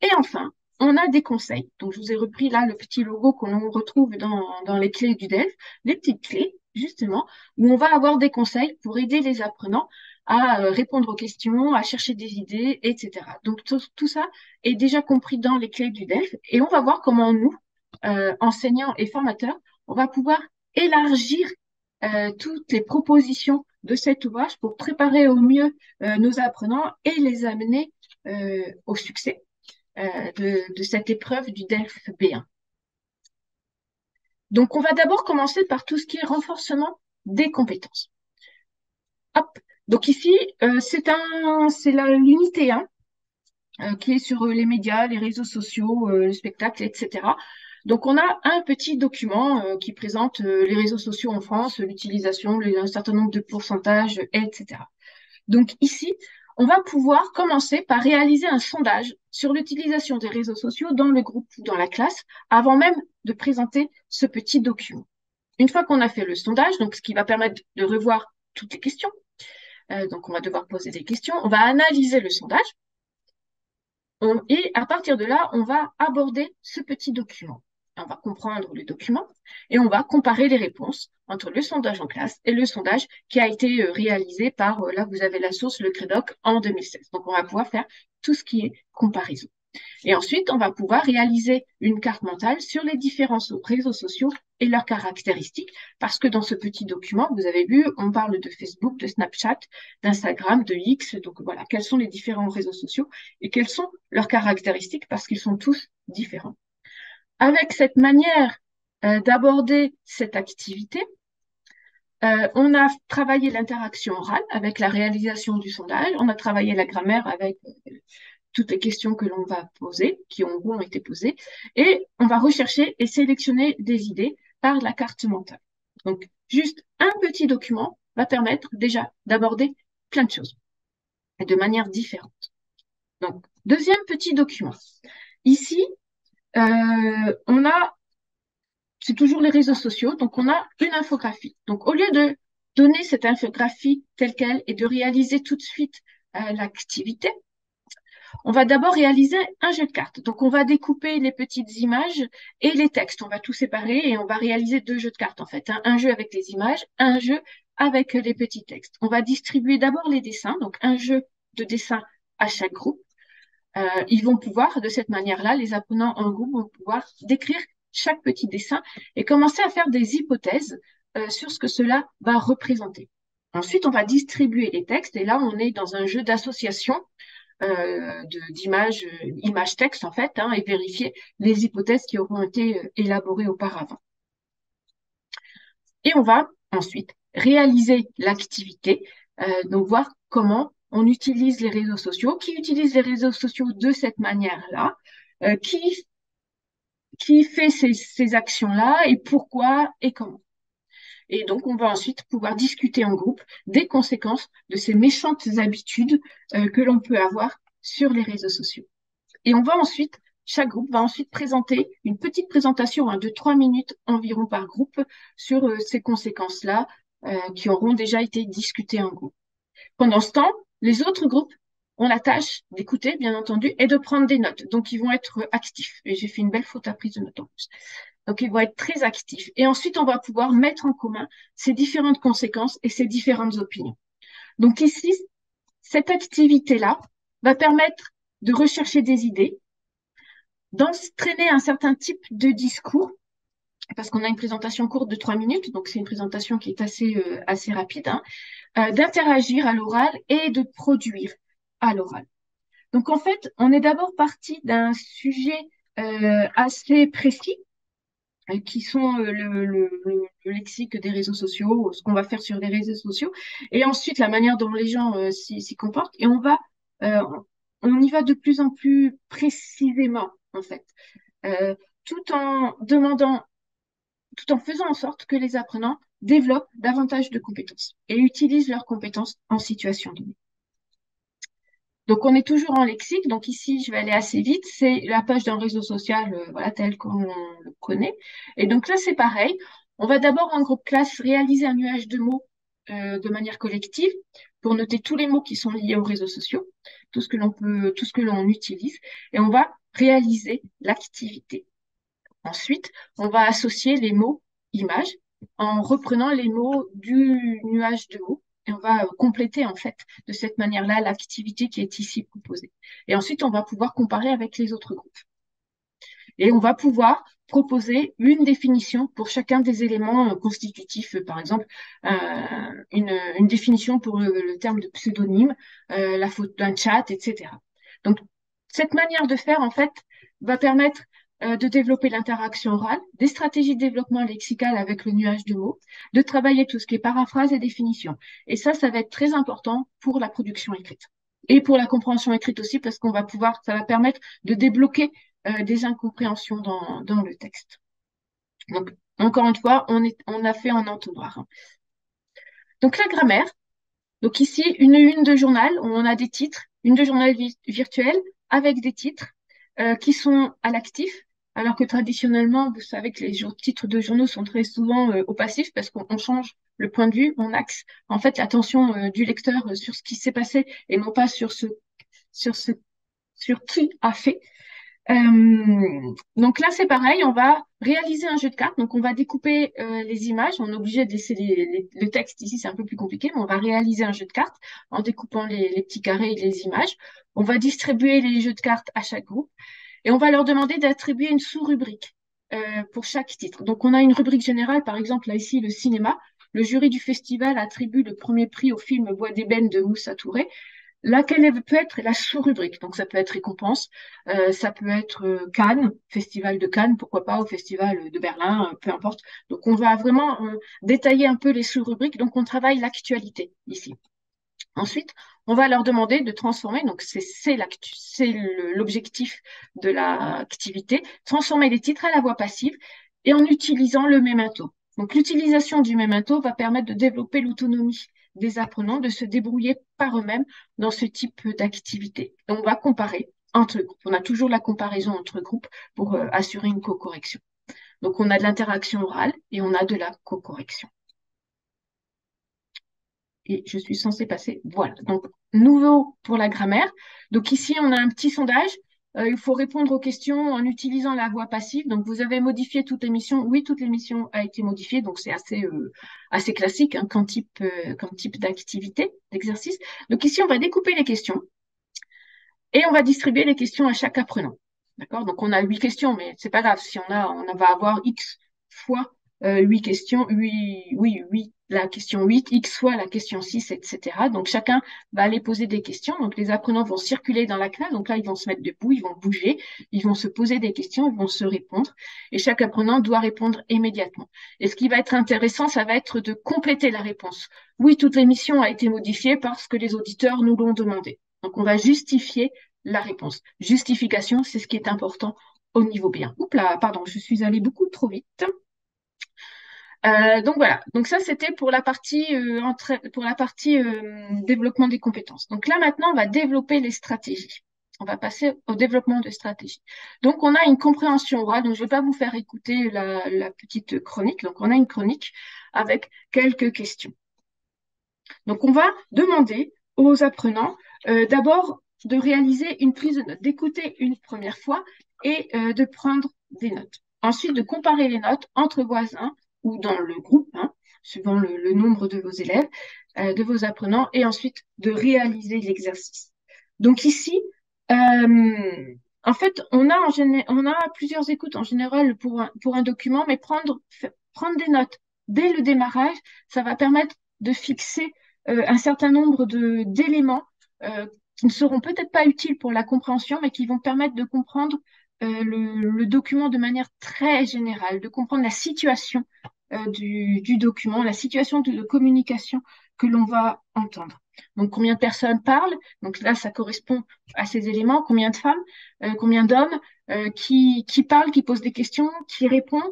Et enfin, on a des conseils. Donc, je vous ai repris là le petit logo qu'on retrouve dans les clés du DELF, les petites clés, justement, où on va avoir des conseils pour aider les apprenants à répondre aux questions, à chercher des idées, etc. Donc, tout ça est déjà compris dans les clés du DELF et on va voir comment nous, enseignants et formateurs, on va pouvoir élargir toutes les propositions de cet ouvrage pour préparer au mieux nos apprenants et les amener au succès de cette épreuve du DELF B1. Donc, on va d'abord commencer par tout ce qui est renforcement des compétences. Hop. Donc ici, c'est l'unité 1 qui est sur les médias, les réseaux sociaux, le spectacle, etc. Donc, on a un petit document qui présente les réseaux sociaux en France, l'utilisation, un certain nombre de pourcentages, etc. Donc ici, on va pouvoir commencer par réaliser un sondage sur l'utilisation des réseaux sociaux dans le groupe ou dans la classe avant même de présenter ce petit document. Une fois qu'on a fait le sondage, donc ce qui va permettre de revoir toutes les questions, donc on va devoir poser des questions, on va analyser le sondage et à partir de là, on va aborder ce petit document. On va comprendre le document et on va comparer les réponses entre le sondage en classe et le sondage qui a été réalisé par, là vous avez la source, le Crédoc en 2016. Donc on va pouvoir faire tout ce qui est comparaison. Et ensuite, on va pouvoir réaliser une carte mentale sur les différents réseaux sociaux et leurs caractéristiques, parce que dans ce petit document, vous avez vu, on parle de Facebook, de Snapchat, d'Instagram, de X, donc voilà, quels sont les différents réseaux sociaux et quelles sont leurs caractéristiques, parce qu'ils sont tous différents. Avec cette manière d'aborder cette activité, On a travaillé l'interaction orale avec la réalisation du sondage. On a travaillé la grammaire avec toutes les questions que l'on va poser, qui ont été posées. Et on va rechercher et sélectionner des idées par la carte mentale. Donc, juste un petit document va permettre déjà d'aborder plein de choses et de manière différente. Donc, deuxième petit document. Ici, on a, c'est toujours les réseaux sociaux, donc on a une infographie. Donc, au lieu de donner cette infographie telle qu'elle et de réaliser tout de suite l'activité, on va d'abord réaliser un jeu de cartes. Donc, on va découper les petites images et les textes. On va tout séparer et on va réaliser 2 jeux de cartes, en fait. Un jeu avec les images, un jeu avec les petits textes. On va distribuer d'abord les dessins, donc un jeu de dessin à chaque groupe. Ils vont pouvoir, de cette manière-là, les apprenants en groupe vont pouvoir décrire chaque petit dessin et commencer à faire des hypothèses sur ce que cela va représenter. Ensuite, on va distribuer les textes et là, on est dans un jeu d'association d'images, images-texte en fait, hein, et vérifier les hypothèses qui auront été élaborées auparavant. Et on va ensuite réaliser l'activité, donc voir comment on utilise les réseaux sociaux, qui utilise les réseaux sociaux de cette manière-là, qui fait ces actions-là et pourquoi et comment. Et donc, on va ensuite pouvoir discuter en groupe des conséquences de ces méchantes habitudes que l'on peut avoir sur les réseaux sociaux. Et on va ensuite, chaque groupe va ensuite présenter une petite présentation de 3 minutes environ par groupe sur ces conséquences-là qui auront déjà été discutées en groupe. Pendant ce temps, les autres groupes ont la tâche d'écouter, bien entendu, et de prendre des notes. Donc, ils vont être actifs. Et j'ai fait une belle faute à prise de notes en plus. Donc, ils vont être très actifs. Et ensuite, on va pouvoir mettre en commun ces différentes conséquences et ces différentes opinions. Donc, ici, cette activité-là va permettre de rechercher des idées, d'entraîner un certain type de discours, parce qu'on a une présentation courte de 3 minutes, donc c'est une présentation qui est assez rapide, hein, d'interagir à l'oral et de produire à l'oral. Donc, en fait, on est d'abord parti d'un sujet assez précis, qui sont le lexique des réseaux sociaux, ce qu'on va faire sur les réseaux sociaux, et ensuite la manière dont les gens s'y comportent. Et euh, on y va de plus en plus précisément, en fait, euh, tout en demandant, tout en faisant en sorte que les apprenants développent davantage de compétences et utilisent leurs compétences en situation donnée. Donc, on est toujours en lexique. Donc, ici, je vais aller assez vite. C'est la page d'un réseau social, voilà, tel qu'on le connaît. Et donc là, c'est pareil. On va d'abord, en groupe classe, réaliser un nuage de mots de manière collective pour noter tous les mots qui sont liés aux réseaux sociaux, tout ce que l'on utilise. Et on va réaliser l'activité. Ensuite, on va associer les mots images en reprenant les mots du nuage de mots. Et on va compléter en fait de cette manière-là l'activité qui est ici proposée. Et ensuite, on va pouvoir comparer avec les autres groupes. Et on va pouvoir proposer une définition pour chacun des éléments constitutifs, par exemple une définition pour le terme de pseudonyme, la faute d'un chat, etc. Donc, cette manière de faire, en fait, va permettre de développer l'interaction orale, des stratégies de développement lexical avec le nuage de mots, de travailler tout ce qui est paraphrase et définition. Et ça va être très important pour la production écrite. Et pour la compréhension écrite aussi, parce ça va permettre de débloquer des incompréhensions dans le texte. Donc, encore une fois, on a fait en entonnoir, hein. Donc, la grammaire. Donc, ici, une de journal où on a des titres, une de journal virtuel avec des titres qui sont à l'actif, alors que traditionnellement, vous savez que les titres de journaux sont très souvent au passif parce qu'on change le point de vue, on axe en fait l'attention du lecteur sur ce qui s'est passé et non pas sur qui a fait. Donc là, c'est pareil, on va réaliser un jeu de cartes. Donc, on va découper les images. On est obligé de laisser le texte ici, c'est un peu plus compliqué, mais on va réaliser un jeu de cartes en découpant les petits carrés et les images. On va distribuer les jeux de cartes à chaque groupe et on va leur demander d'attribuer une sous-rubrique pour chaque titre. Donc, on a une rubrique générale, par exemple, là, ici, le cinéma. Le jury du festival attribue le premier prix au film Bois d'ébène de Moussa Touré. laquelle peut être la sous-rubrique. Donc, ça peut être récompense, ça peut être Cannes, Festival de Cannes, pourquoi pas, au Festival de Berlin, peu importe. Donc, on va vraiment détailler un peu les sous-rubriques. Donc, on travaille l'actualité ici. Ensuite, on va leur demander de transformer, donc c'est l'objectif de l'activité, transformer les titres à la voix passive et en utilisant le memento. Donc l'utilisation du memento va permettre de développer l'autonomie des apprenants, de se débrouiller par eux-mêmes dans ce type d'activité. On va comparer entre groupes. On a toujours la comparaison entre groupes pour assurer une co-correction. Donc on a de l'interaction orale et on a de la co-correction. Et je suis censée passer. Voilà. Donc, nouveau pour la grammaire. Donc, ici, on a un petit sondage. Il faut répondre aux questions en utilisant la voix passive. Donc, vous avez modifié toute l'émission. Oui, toute l'émission a été modifiée. Donc, c'est assez classique hein, comme type d'activité, d'exercice. Donc, ici, on va découper les questions et on va distribuer les questions à chaque apprenant. D'accord? Donc, on a 8 questions, mais c'est pas grave. Si on va avoir X fois 8 questions, oui, la question 8, X fois la question 6, etc. Donc, chacun va aller poser des questions. Donc, les apprenants vont circuler dans la classe. Donc là, ils vont se mettre debout, ils vont bouger, ils vont se poser des questions, ils vont se répondre. Et chaque apprenant doit répondre immédiatement. Et ce qui va être intéressant, ça va être de compléter la réponse. Oui, toute l'émission a été modifiée parce que les auditeurs nous l'ont demandé. Donc, on va justifier la réponse. Justification, c'est ce qui est important au niveau B1. Oups là, pardon, je suis allée beaucoup trop vite. Donc voilà, donc ça c'était pour la partie, développement des compétences. Donc là maintenant, on va développer les stratégies. On va passer au développement de stratégies. Donc on a une compréhension orale, donc je ne vais pas vous faire écouter la petite chronique. Donc on a une chronique avec quelques questions. Donc on va demander aux apprenants d'abord de réaliser une prise de notes, d'écouter une première fois et de prendre des notes. Ensuite, de comparer les notes entre voisins ou dans le groupe, hein, suivant le nombre de vos élèves, de vos apprenants, et ensuite de réaliser l'exercice. Donc ici, en fait, on a plusieurs écoutes en général pour un document, mais prendre des notes dès le démarrage, ça va permettre de fixer un certain nombre d'éléments qui ne seront peut-être pas utiles pour la compréhension, mais qui vont permettre de comprendre le document de manière très générale, de comprendre la situation du document, la situation de communication que l'on va entendre. Donc, combien de personnes parlent? Donc là, ça correspond à ces éléments. Combien de femmes? Combien d'hommes qui parlent, qui posent des questions, qui répondent?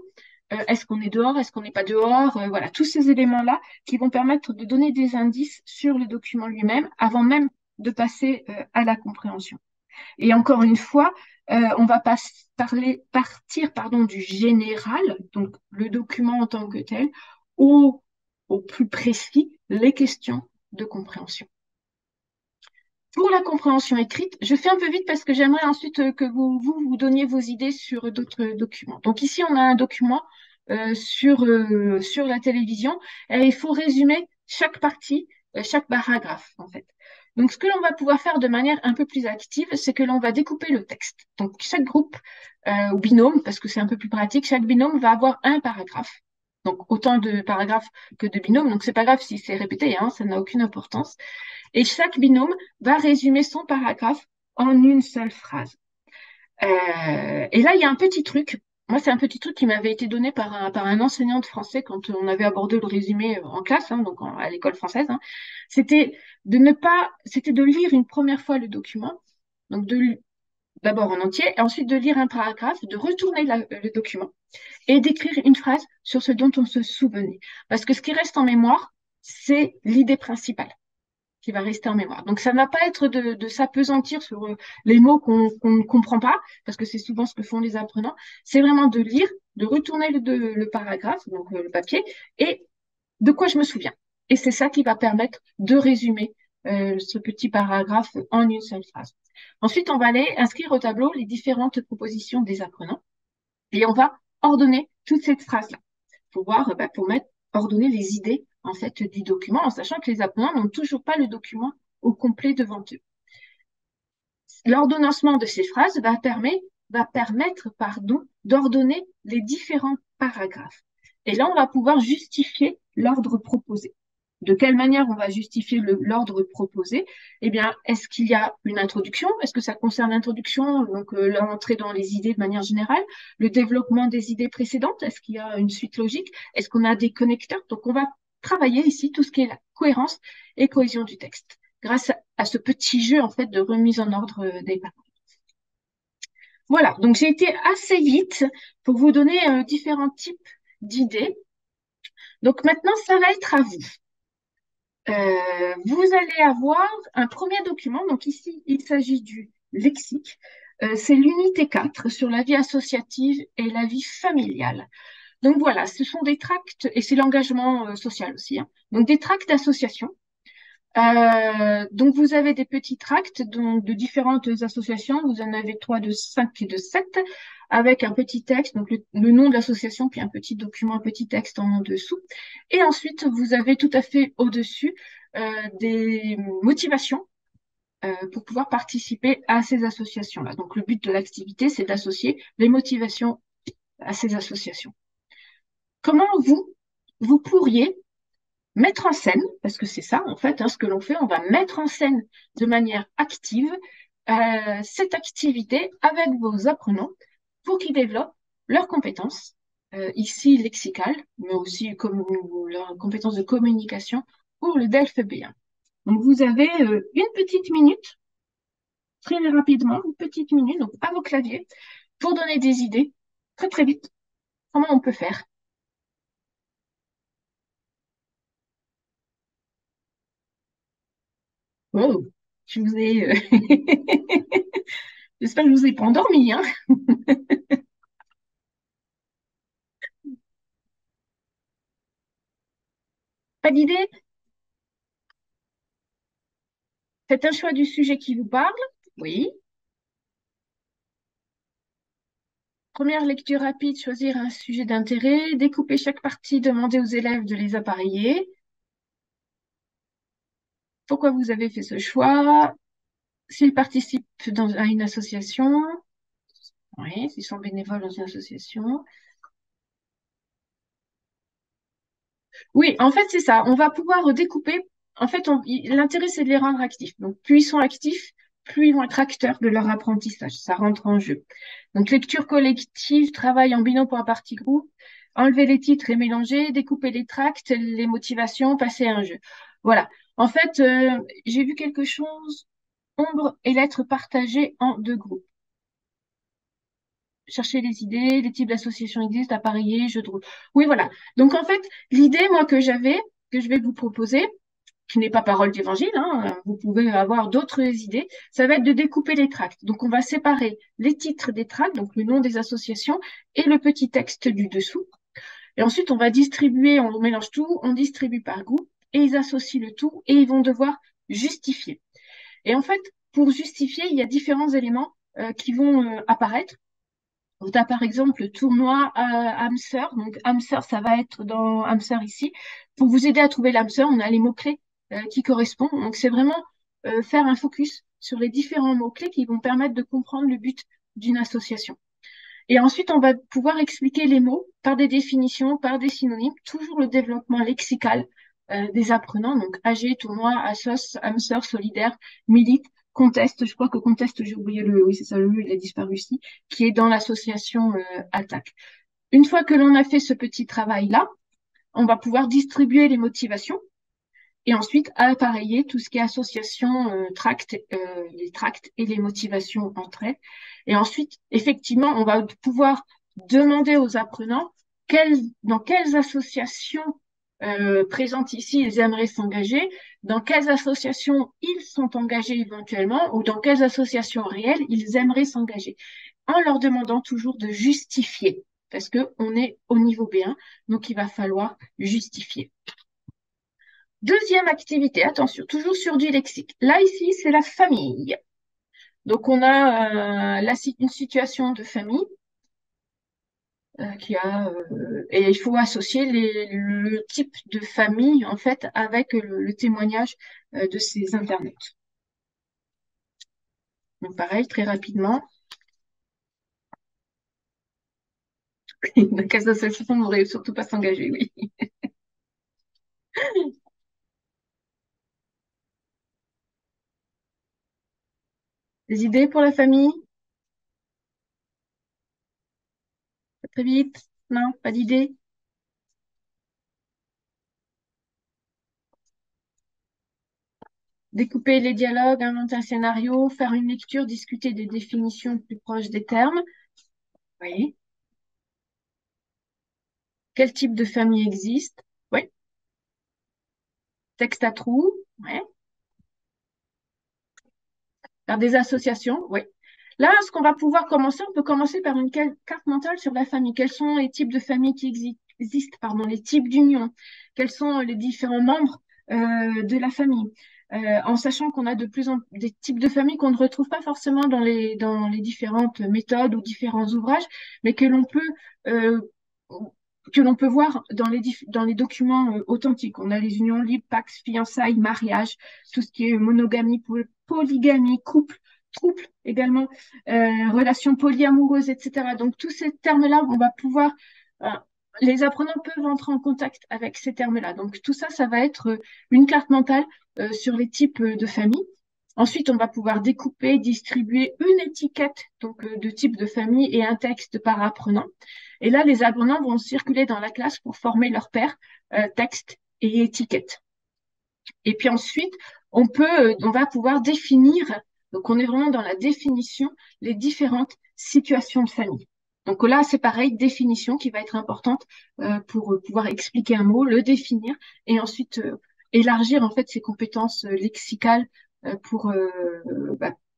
Est-ce qu'on est dehors? Est-ce qu'on n'est pas dehors? Voilà, tous ces éléments-là qui vont permettre de donner des indices sur le document lui-même avant même de passer à la compréhension. Et encore une fois, on va partir du général, donc le document en tant que tel, au plus précis, les questions de compréhension. Pour la compréhension écrite, je fais un peu vite parce que j'aimerais ensuite que vous donniez vos idées sur d'autres documents. Donc ici, on a un document sur la télévision et il faut résumer chaque partie, chaque paragraphe en fait. Donc ce que l'on va pouvoir faire de manière un peu plus active, c'est que l'on va découper le texte. Donc chaque groupe ou binôme, parce que c'est un peu plus pratique, chaque binôme va avoir un paragraphe. Donc autant de paragraphes que de binômes. Donc c'est pas grave si c'est répété, hein, ça n'a aucune importance. Et chaque binôme va résumer son paragraphe en une seule phrase. Et là, il y a un petit truc. Moi, c'est un petit truc qui m'avait été donné par un enseignant de français quand on avait abordé le résumé en classe, hein, donc à l'école française. Hein. C'était de lire une première fois le document, donc d'abord en entier, et ensuite de lire un paragraphe, de retourner le document et d'écrire une phrase sur ce dont on se souvenait. Parce que ce qui reste en mémoire, c'est l'idée principale qui va rester en mémoire. Donc, ça ne va pas être de s'appesantir sur les mots qu'on ne comprend pas, parce que c'est souvent ce que font les apprenants. C'est vraiment de lire, de retourner le paragraphe, donc le papier, et de quoi je me souviens. Et c'est ça qui va permettre de résumer ce petit paragraphe en une seule phrase. Ensuite, on va aller inscrire au tableau les différentes propositions des apprenants et on va ordonner toute cette phrase-là pour ordonner les idées en fait du document, en sachant que les apprenants n'ont toujours pas le document au complet devant eux. L'ordonnancement de ces phrases va permettre d'ordonner les différents paragraphes. Et là, on va pouvoir justifier l'ordre proposé. de quelle manière on va justifier l'ordre proposé? Eh bien, est-ce qu'il y a une introduction? Est-ce que ça concerne l'introduction, donc l'entrée dans les idées de manière générale, le développement des idées précédentes? Est-ce qu'il y a une suite logique? Est-ce qu'on a des connecteurs? Donc, on va travailler ici tout ce qui est la cohérence et cohésion du texte, grâce à ce petit jeu en fait de remise en ordre des paroles. Voilà, donc j'ai été assez vite pour vous donner différents types d'idées. Donc maintenant, ça va être à vous. Vous allez avoir un premier document. Donc ici, il s'agit du lexique. C'est l'unité 4 sur la vie associative et la vie familiale. Donc voilà, ce sont des tracts, et c'est l'engagement social aussi, hein. Donc des tracts d'association. Donc vous avez des petits tracts de différentes associations. Vous en avez 3, de 5 et de 7, avec un petit texte, donc le nom de l'association, puis un petit document, un petit texte en dessous. Et ensuite, vous avez tout à fait au-dessus des motivations pour pouvoir participer à ces associations-là. Donc le but de l'activité, c'est d'associer les motivations à ces associations. Comment vous pourriez mettre en scène, parce que c'est ça en fait, hein, ce que l'on fait, on va mettre en scène de manière active cette activité avec vos apprenants pour qu'ils développent leurs compétences, ici lexicales, mais aussi comme leurs compétences de communication pour le DELF B1. Donc vous avez une petite minute, très rapidement, une petite minute, donc à vos claviers, pour donner des idées très très vite. Comment on peut faire? Oh, je vous ai, j'espère que je vous ai pas endormi, hein. Pas d'idée? Faites un choix du sujet qui vous parle. Oui. Première lecture rapide, choisir un sujet d'intérêt, découper chaque partie, demander aux élèves de les appareiller. Pourquoi vous avez fait ce choix? S'ils participent à une association. Oui, s'ils sont bénévoles dans une association. Oui, en fait, c'est ça. On va pouvoir découper. En fait, l'intérêt, c'est de les rendre actifs. Donc, plus ils sont actifs, plus ils vont être acteurs de leur apprentissage. Ça rentre en jeu. Donc, lecture collective, travail en binôme pour un partie groupe, enlever les titres et mélanger, découper les tracts, les motivations, passer à un jeu. Voilà. En fait, j'ai vu quelque chose, ombre et lettres partagées en deux groupes. Chercher les idées, les types d'associations existent, appareiller, jeux de rôle. Oui, voilà. Donc, en fait, l'idée, moi, que j'avais, que je vais vous proposer, qui n'est pas parole d'évangile, hein, vous pouvez avoir d'autres idées, ça va être de découper les tracts. Donc, on va séparer les titres des tracts, donc le nom des associations, et le petit texte du dessous. Et ensuite, on va distribuer, on mélange tout, on distribue par groupe, et ils associent le tout, et ils vont devoir justifier. Et en fait, pour justifier, il y a différents éléments qui vont apparaître. On a par exemple le tournoi Hamster. Donc Hamster, ça va être dans Hamster ici. Pour vous aider à trouver l'Hamster, on a les mots-clés qui correspondent. Donc c'est vraiment faire un focus sur les différents mots-clés qui vont permettre de comprendre le but d'une association. Et ensuite, on va pouvoir expliquer les mots par des définitions, par des synonymes, toujours le développement lexical des apprenants, donc AG, tournoi, assos, hamster, solidaire, milite, conteste. Je crois que conteste, j'ai oublié oui, c'est ça, le il a disparu ici, qui est dans l'association Attaque. Une fois que l'on a fait ce petit travail-là, on va pouvoir distribuer les motivations et ensuite appareiller tout ce qui est association, les tracts et les motivations entre elles. Et ensuite, effectivement, on va pouvoir demander aux apprenants dans quelles associations présentes ici ils aimeraient s'engager, dans quelles associations ils sont engagés éventuellement, ou dans quelles associations réelles ils aimeraient s'engager, en leur demandant toujours de justifier, parce qu'on est au niveau B1, donc il va falloir justifier. Deuxième activité, attention, toujours sur du lexique. Là, ici, c'est la famille. Donc, on a une situation de famille et il faut associer le type de famille, en fait, avec le témoignage de ces internautes. Donc, pareil, très rapidement. La case d'association ne devrait surtout pas s'engager, oui. Des idées pour la famille? Pas très vite? Non, pas d'idées? Découper les dialogues, inventer un scénario, faire une lecture, discuter des définitions plus proches des termes. Oui. Quel type de famille existe? Oui. Texte à trous. Oui. Faire des associations. Oui. Là, ce qu'on va pouvoir commencer, on peut commencer par une carte mentale sur la famille. Quels sont les types de familles qui existent, pardon, les types d'unions? Quels sont les différents membres de la famille? En sachant qu'on a de plus en des types de familles qu'on ne retrouve pas forcément dans les différentes méthodes ou différents ouvrages, mais euh, que l'on peut voir dans les documents authentiques. On a les unions libres, pax, fiançailles, mariage, tout ce qui est monogamie, polygamie, couple, également, relations polyamoureuses, etc. Donc, tous ces termes-là, on va pouvoir, euh, les apprenants peuvent entrer en contact avec ces termes-là. Donc, tout ça, ça va être une carte mentale sur les types de familles. Ensuite, on va pouvoir découper, distribuer une étiquette donc, de type de famille et un texte par apprenant. Et là, les apprenants vont circuler dans la classe pour former leur paire, texte et étiquette. Et puis ensuite, on va pouvoir définir, donc on est vraiment dans la définition, les différentes situations de famille. Donc là, c'est pareil, définition qui va être importante pour pouvoir expliquer un mot, le définir et ensuite élargir en fait ses compétences lexicales pour,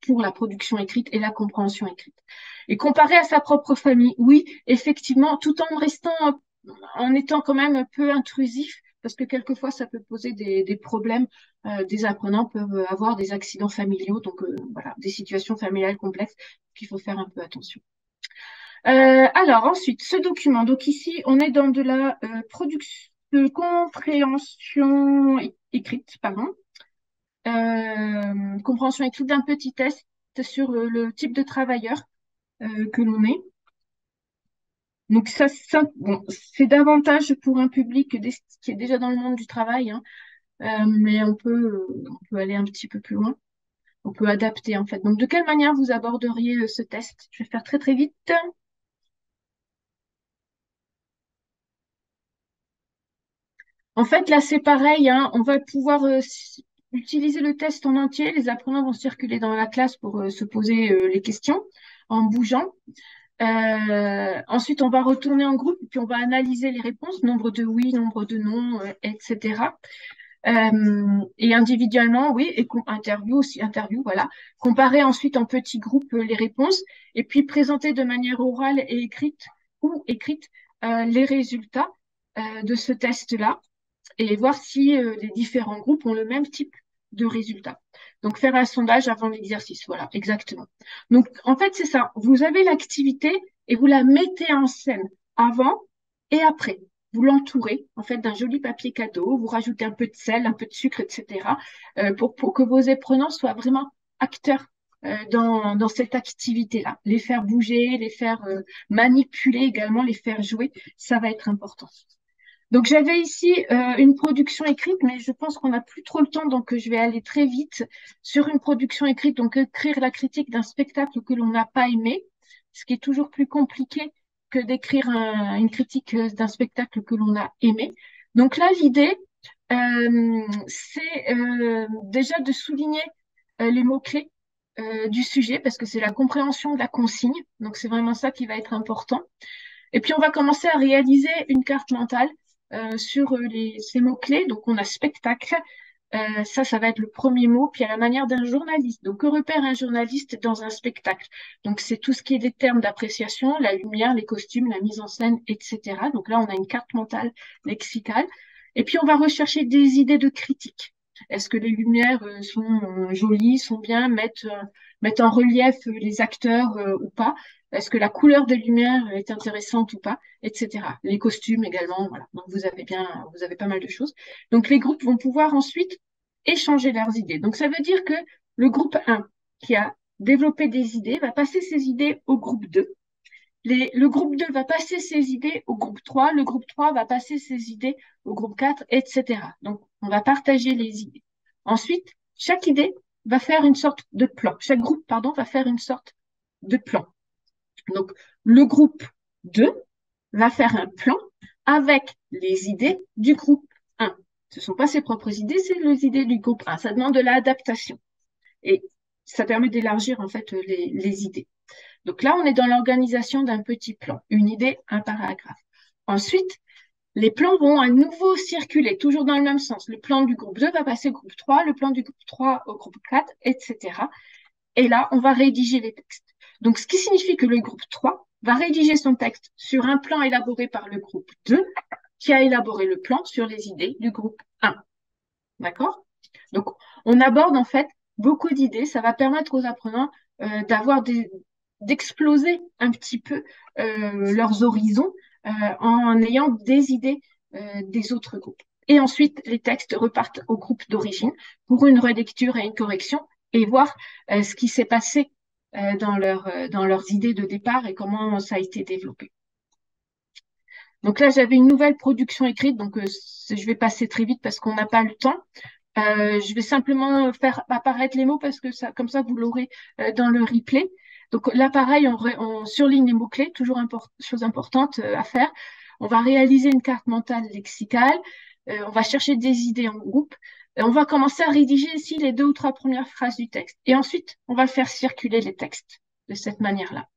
pour la production écrite et la compréhension écrite. Et comparé à sa propre famille, oui, effectivement, tout en restant, en étant quand même un peu intrusif, parce que quelquefois ça peut poser des problèmes. Des apprenants peuvent avoir des accidents familiaux, donc voilà, des situations familiales complexes qu'il faut faire un peu attention. Alors ensuite, ce document. Donc ici, on est dans de la production, de compréhension écrite, pardon. Compréhension écrite d'un petit test sur le type de travailleur que l'on est. Donc ça bon, c'est davantage pour un public qui est déjà dans le monde du travail, hein, mais on peut aller un petit peu plus loin. On peut adapter en fait. Donc de quelle manière vous aborderiez ce test? Je vais faire très très vite. En fait, là c'est pareil, hein, on va pouvoir utiliser le test en entier. Les apprenants vont circuler dans la classe pour se poser les questions en bougeant. Ensuite, on va retourner en groupe, puis on va analyser les réponses, nombre de oui, nombre de non, etc. Et individuellement, oui, et interview aussi, interview, voilà. Comparer ensuite en petits groupes les réponses, et puis présenter de manière orale et écrite ou écrite les résultats de ce test-là, et voir si les différents groupes ont le même type de résultats. Donc, faire un sondage avant l'exercice, voilà, exactement. Donc, en fait, c'est ça. Vous avez l'activité et vous la mettez en scène avant et après. Vous l'entourez, en fait, d'un joli papier cadeau. Vous rajoutez un peu de sel, un peu de sucre, etc. Pour que vos apprenants soient vraiment acteurs dans cette activité-là. Les faire bouger, les faire manipuler également, les faire jouer, ça va être important. Donc j'avais ici une production écrite, mais je pense qu'on n'a plus trop le temps, donc je vais aller très vite sur une production écrite, donc écrire la critique d'un spectacle que l'on n'a pas aimé, ce qui est toujours plus compliqué que d'écrire une critique d'un spectacle que l'on a aimé. Donc là, l'idée, c'est déjà de souligner les mots-clés du sujet, parce que c'est la compréhension de la consigne, donc c'est vraiment ça qui va être important. Et puis, on va commencer à réaliser une carte mentale sur ces mots-clés. Donc, on a spectacle. Ça va être le premier mot. Puis, à la manière d'un journaliste. Donc, que repère un journaliste dans un spectacle? Donc, c'est tout ce qui est des termes d'appréciation, la lumière, les costumes, la mise en scène, etc. Donc, là, on a une carte mentale lexicale. Et puis, on va rechercher des idées de critique. Est-ce que les lumières sont jolies, sont bien, mettent en relief les acteurs ou pas? Est-ce que la couleur des lumières est intéressante ou pas, etc. Les costumes également, voilà. Donc vous avez pas mal de choses. Donc les groupes vont pouvoir ensuite échanger leurs idées. Donc ça veut dire que le groupe 1 qui a développé des idées va passer ses idées au groupe 2. Le groupe 2 va passer ses idées au groupe 3, le groupe 3 va passer ses idées au groupe 4, etc. Donc on va partager les idées. Ensuite, chaque idée va faire une sorte de plan. Chaque groupe, pardon, va faire une sorte de plan. Donc, le groupe 2 va faire un plan avec les idées du groupe 1. Ce ne sont pas ses propres idées, c'est les idées du groupe 1. Ça demande de l'adaptation. Et ça permet d'élargir en fait les idées. Donc là, on est dans l'organisation d'un petit plan. Une idée, un paragraphe. Ensuite, les plans vont à nouveau circuler, toujours dans le même sens. Le plan du groupe 2 va passer au groupe 3, le plan du groupe 3 au groupe 4, etc. Et là, on va rédiger les textes. Donc, ce qui signifie que le groupe 3 va rédiger son texte sur un plan élaboré par le groupe 2, qui a élaboré le plan sur les idées du groupe 1. D'accord? Donc, on aborde en fait beaucoup d'idées. Ça va permettre aux apprenants d'exploser un petit peu leurs horizons en ayant des idées des autres groupes. Et ensuite, les textes repartent au groupe d'origine pour une relecture et une correction et voir ce qui s'est passé dans leurs idées de départ et comment ça a été développé. Donc là, j'avais une nouvelle production écrite, donc je vais passer très vite parce qu'on n'a pas le temps. Je vais simplement faire apparaître les mots parce que ça, comme ça, vous l'aurez dans le replay. Donc là, pareil, on surligne les mots-clés, toujours chose importante à faire. On va réaliser une carte mentale lexicale. On va chercher des idées en groupe. On va commencer à rédiger ici les 2 ou 3 premières phrases du texte. Et ensuite, on va faire circuler les textes de cette manière-là.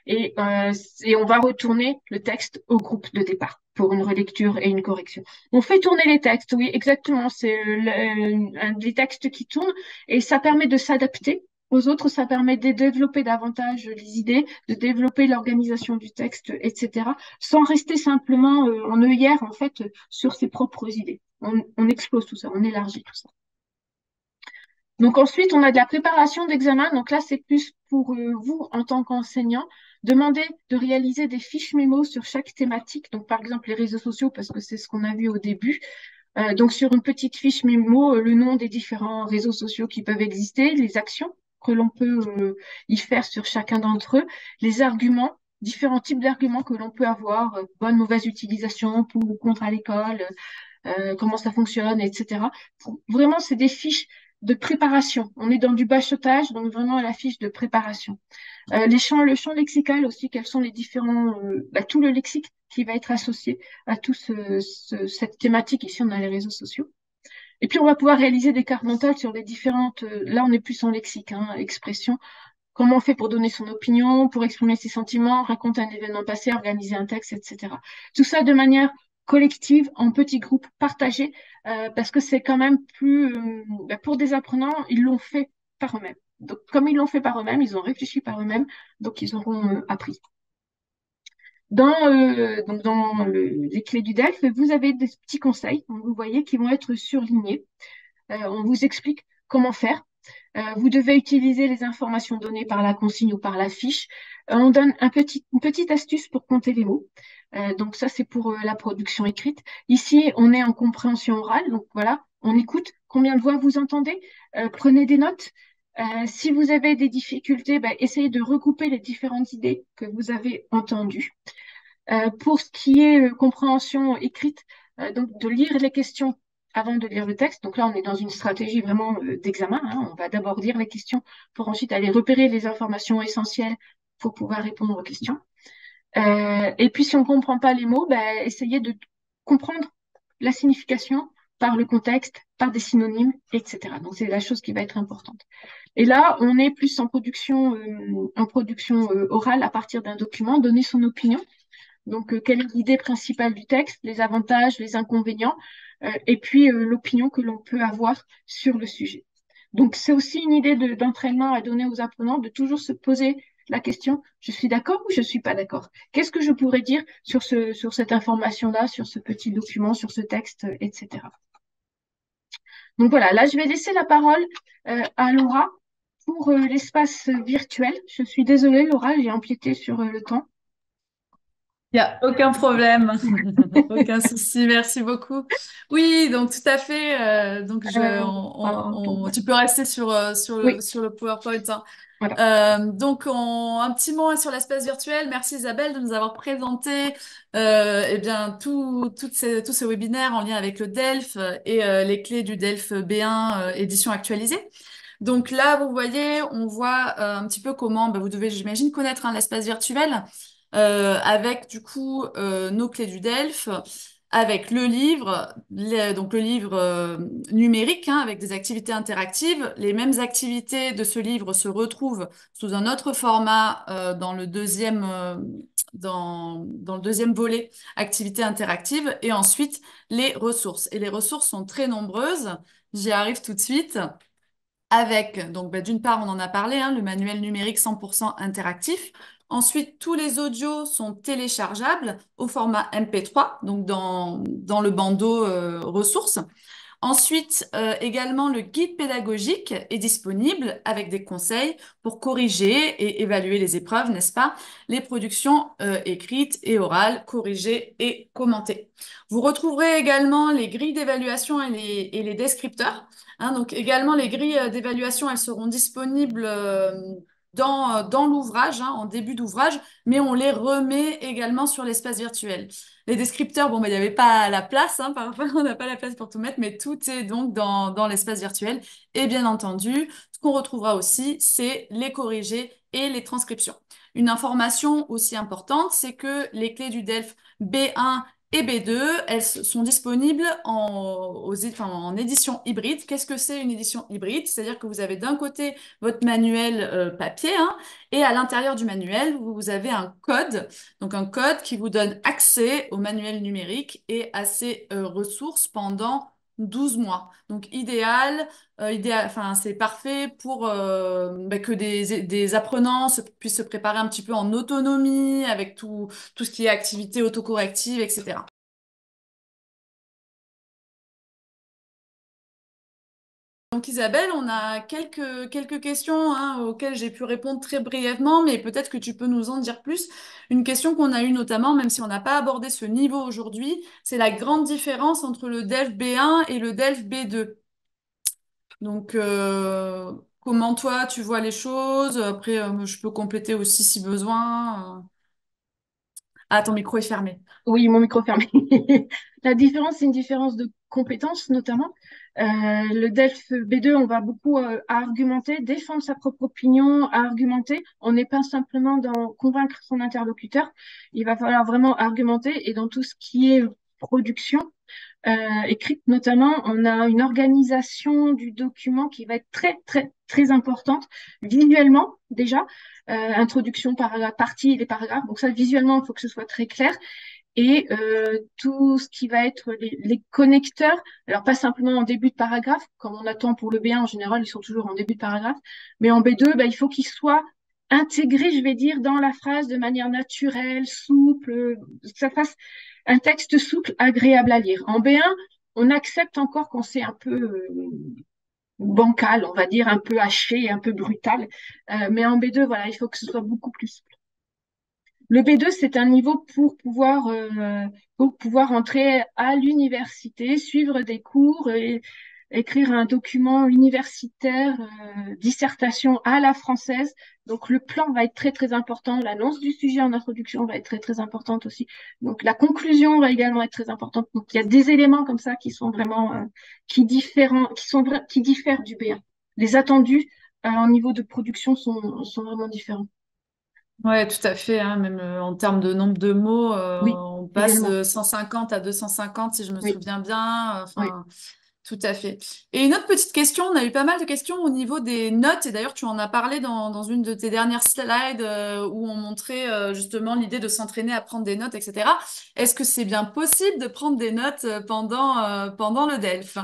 Et on va retourner le texte au groupe de départ pour une relecture et une correction. On fait tourner les textes, oui, exactement. C'est les textes qui tournent et ça permet de s'adapter aux autres, ça permet de développer davantage les idées, de développer l'organisation du texte, etc., sans rester simplement en œillère, en fait, sur ses propres idées. On explose tout ça, on élargit tout ça. Donc ensuite, on a de la préparation d'examen. Donc là, c'est plus pour vous en tant qu'enseignant. Demander de réaliser des fiches mémo sur chaque thématique. Donc par exemple, les réseaux sociaux, parce que c'est ce qu'on a vu au début. Donc sur une petite fiche mémo, le nom des différents réseaux sociaux qui peuvent exister, les actions que l'on peut y faire sur chacun d'entre eux, les arguments, différents types d'arguments que l'on peut avoir, bonne, mauvaise utilisation, pour ou contre à l'école, comment ça fonctionne, etc. Vraiment, c'est des fiches de préparation. On est dans du bachotage, donc vraiment à la fiche de préparation. Le champ lexical aussi, quels sont les différents, tout le lexique qui va être associé à cette thématique. Ici, on a les réseaux sociaux. Et puis, on va pouvoir réaliser des cartes mentales sur les différentes, là, on est plus en lexique, hein, expression. Comment on fait pour donner son opinion, pour exprimer ses sentiments, raconter un événement passé, organiser un texte, etc. Tout ça de manière collective, en petits groupes, partagés, parce que c'est quand même plus, pour des apprenants, ils l'ont fait par eux-mêmes. Donc, comme ils l'ont fait par eux-mêmes, ils ont réfléchi par eux-mêmes, donc ils auront appris. Les clés du DELF, vous avez des petits conseils, vous voyez, qui vont être surlignés. On vous explique comment faire. Vous devez utiliser les informations données par la consigne ou par la fiche. On donne une petite astuce pour compter les mots. Donc ça, c'est pour la production écrite. Ici, on est en compréhension orale. Donc voilà, on écoute. Combien de voix vous entendez? Prenez des notes. Si vous avez des difficultés, essayez de regrouper les différentes idées que vous avez entendues. Pour ce qui est compréhension écrite, donc de lire les questions avant de lire le texte. Donc là, on est dans une stratégie vraiment d'examen, hein. On va d'abord lire les questions pour ensuite aller repérer les informations essentielles pour pouvoir répondre aux questions. Et puis, si on ne comprend pas les mots, essayez de comprendre la signification par le contexte, par des synonymes, etc. Donc, c'est la chose qui va être importante. Et là, on est plus en production orale à partir d'un document, donner son opinion. Donc, quelle est l'idée principale du texte, les avantages, les inconvénients, et puis l'opinion que l'on peut avoir sur le sujet. Donc, c'est aussi une idée d'entraînement à donner aux apprenants de toujours se poser la question, je suis d'accord ou je ne suis pas d'accord? Qu'est-ce que je pourrais dire sur cette information-là, sur ce petit document, sur ce texte, etc. Donc voilà, là, je vais laisser la parole à Laura pour l'espace virtuel. Je suis désolée, Laura, j'ai empiété sur le temps. Il n'y a aucun problème, aucun souci, merci beaucoup. Oui, donc tout à fait. Tu peux rester Oui, sur le PowerPoint, hein. voilà. Un petit mot sur l'espace virtuel. Merci Isabelle de nous avoir présenté tous ces webinaires en lien avec le DELF et les clés du DELF B1 édition actualisée. Donc là, vous voyez, on voit un petit peu comment vous devez, j'imagine, connaître l'espace virtuel avec du coup nos clés du Delphes, avec le livre, donc le livre numérique avec des activités interactives. Les mêmes activités de ce livre se retrouvent sous un autre format dans le deuxième volet, activités interactives, et ensuite les ressources. Et les ressources sont très nombreuses. J'y arrive tout de suite avec, donc d'une part, on en a parlé, le manuel numérique 100% interactif. Ensuite, tous les audios sont téléchargeables au format MP3, donc dans le bandeau ressources. Ensuite, également, le guide pédagogique est disponible avec des conseils pour corriger et évaluer les épreuves, n'est-ce pas? Les productions écrites et orales, corrigées et commentées. Vous retrouverez également les grilles d'évaluation et les descripteurs. Donc également, les grilles d'évaluation, elles seront disponibles dans l'ouvrage, en début d'ouvrage, mais on les remet également sur l'espace virtuel. Les descripteurs, bon, il n'y avait pas la place, parfois on n'a pas la place pour tout mettre, mais tout est donc dans l'espace virtuel. Et bien entendu, ce qu'on retrouvera aussi, c'est les corrigés et les transcriptions. Une information aussi importante, c'est que les clés du DELF B1 et B2, elles sont disponibles en édition hybride. Qu'est-ce que c'est une édition hybride? C'est-à-dire que vous avez d'un côté votre manuel papier, et à l'intérieur du manuel, vous avez un code, donc un code qui vous donne accès au manuel numérique et à ses ressources pendant 12 mois. Donc enfin, c'est parfait pour que des apprenants puissent se préparer un petit peu en autonomie avec tout ce qui est activité autocorrective, etc. Donc Isabelle, on a quelques questions auxquelles j'ai pu répondre très brièvement, mais peut-être que tu peux nous en dire plus. Une question qu'on a eue notamment, même si on n'a pas abordé ce niveau aujourd'hui, c'est la grande différence entre le DELF B1 et le DELF B2. Donc, comment toi, tu vois les choses? Après, je peux compléter aussi si besoin. Ah, ton micro est fermé. Oui, mon micro fermé. La différence, c'est une différence de compétences, notamment. Le DELF B2, on va beaucoup argumenter, défendre sa propre opinion, à argumenter. On n'est pas simplement dans convaincre son interlocuteur. Il va falloir vraiment argumenter. Et dans tout ce qui est production écrite, notamment, on a une organisation du document qui va être très, très, très importante visuellement, déjà. Introduction par la partie et les paragraphes. Donc ça, visuellement, il faut que ce soit très clair et tout ce qui va être les connecteurs, alors pas simplement en début de paragraphe, comme on attend pour le B1 en général, ils sont toujours en début de paragraphe, mais en B2, il faut qu'ils soient intégrés, je vais dire, dans la phrase de manière naturelle, souple, que ça fasse un texte souple, agréable à lire. En B1, on accepte encore qu'on c'est un peu bancal, on va dire, un peu haché, un peu brutal, mais en B2, voilà, il faut que ce soit beaucoup plus souple. Le B2, c'est un niveau pour pouvoir entrer à l'université, suivre des cours et écrire un document universitaire, dissertation à la française. Donc, le plan va être très, très important. L'annonce du sujet en introduction va être très, très importante aussi. Donc, la conclusion va également être très importante. Donc, il y a des éléments comme ça qui sont vraiment, qui diffèrent du B1. Les attendus, au niveau de production sont vraiment différents. Ouais, tout à fait, même en termes de nombre de mots, Oui, on passe également. de 150 à 250 si je me Oui, souviens bien. oui. Enfin, tout à fait. Et une autre petite question, on a eu pas mal de questions au niveau des notes, et d'ailleurs tu en as parlé dans une de tes dernières slides où on montrait justement l'idée de s'entraîner à prendre des notes, etc. Est-ce que c'est bien possible de prendre des notes pendant le DELF?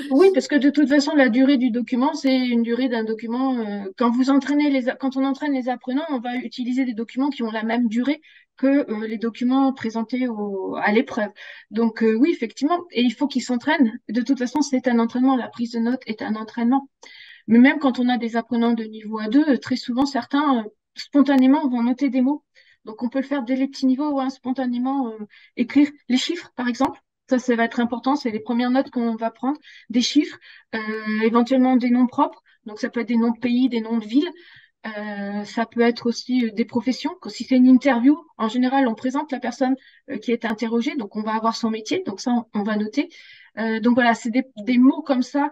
Oui, parce que de toute façon, la durée du document, c'est une durée d'un document. Quand on entraîne les apprenants, on va utiliser des documents qui ont la même durée que les documents présentés à l'épreuve. Donc oui, effectivement, et il faut qu'ils s'entraînent. De toute façon, c'est un entraînement. La prise de notes est un entraînement. Mais même quand on a des apprenants de niveau A2, très souvent, certains spontanément vont noter des mots. Donc on peut le faire dès les petits niveaux, spontanément écrire les chiffres, par exemple. Ça va être important, c'est les premières notes qu'on va prendre, des chiffres, éventuellement des noms propres, donc ça peut être des noms de pays, des noms de villes, ça peut être aussi des professions. Si c'est une interview, en général, on présente la personne qui est interrogée, donc on va avoir son métier, donc ça, on va noter. Donc voilà, c'est des mots comme ça,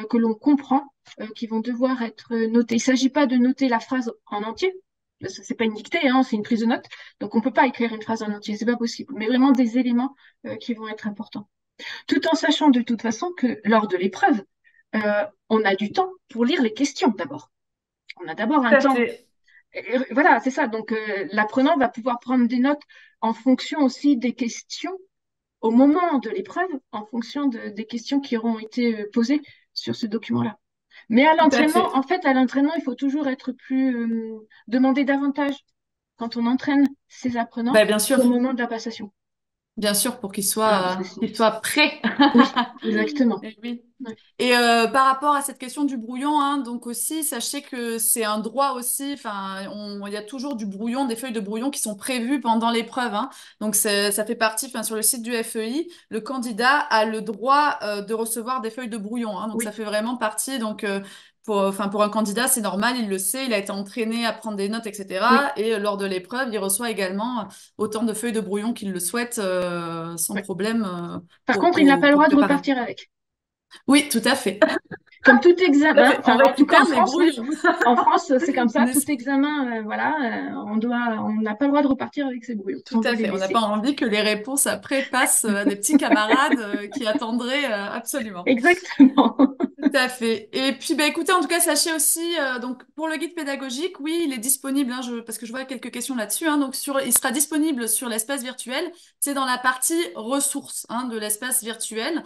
que l'on comprend, qui vont devoir être notés. Il ne s'agit pas de noter la phrase en entier. C'est pas une dictée, hein, c'est une prise de notes. Donc on peut pas écrire une phrase en entier, c'est pas possible. Mais vraiment des éléments qui vont être importants. Tout en sachant de toute façon que lors de l'épreuve, on a du temps pour lire les questions d'abord. On a d'abord un Tout à temps. fait. Voilà, c'est ça. Donc l'apprenant va pouvoir prendre des notes en fonction aussi des questions au moment de l'épreuve, en fonction des questions qui auront été posées sur ce document-là. Mais à Tout à l'entraînement, fait. en fait, à l'entraînement, il faut toujours être plus demander davantage quand on entraîne ses apprenants Ben, bien sûr. qu'au moment de la passation. Bien sûr, pour Voilà, parce que sinon. qu'il soit prêt. Oui, exactement. Eh oui. Ouais. Et par rapport à cette question du brouillon, hein, donc aussi, sachez que c'est un droit aussi. Enfin, il y a toujours du brouillon, des feuilles de brouillon qui sont prévues pendant l'épreuve, hein. Donc ça fait partie. Enfin, sur le site du FEI, le candidat a le droit de recevoir des feuilles de brouillon, hein. Donc ça Oui, fait vraiment partie. Donc pour un candidat, c'est normal, il le sait, il a été entraîné à prendre des notes, oui, etc. Et lors de l'épreuve, il reçoit également autant de feuilles de brouillon qu'il le souhaite, sans oui. problème, Par contre, il n'a pas le pour droit de préparer. repartir avec. Oui, tout à fait. Comme tout Tout à examen, fait. On enfin en tout cas en récupère les France, hein. brouillons. En France, c'est comme ça. Tout N'est-ce- examen, voilà, on n'a pas le droit de repartir avec ses brouillons. Tout On doit à les fait. On n'a pas laisser. envie que les réponses après passent à des petits camarades qui attendraient absolument. Exactement. Tout à fait. Et puis, bah, écoutez, en tout cas, sachez aussi, donc pour le guide pédagogique, oui, il est disponible, hein, parce que je vois quelques questions là-dessus, hein, donc il sera disponible sur l'espace virtuel. C'est dans la partie ressources, hein, de l'espace virtuel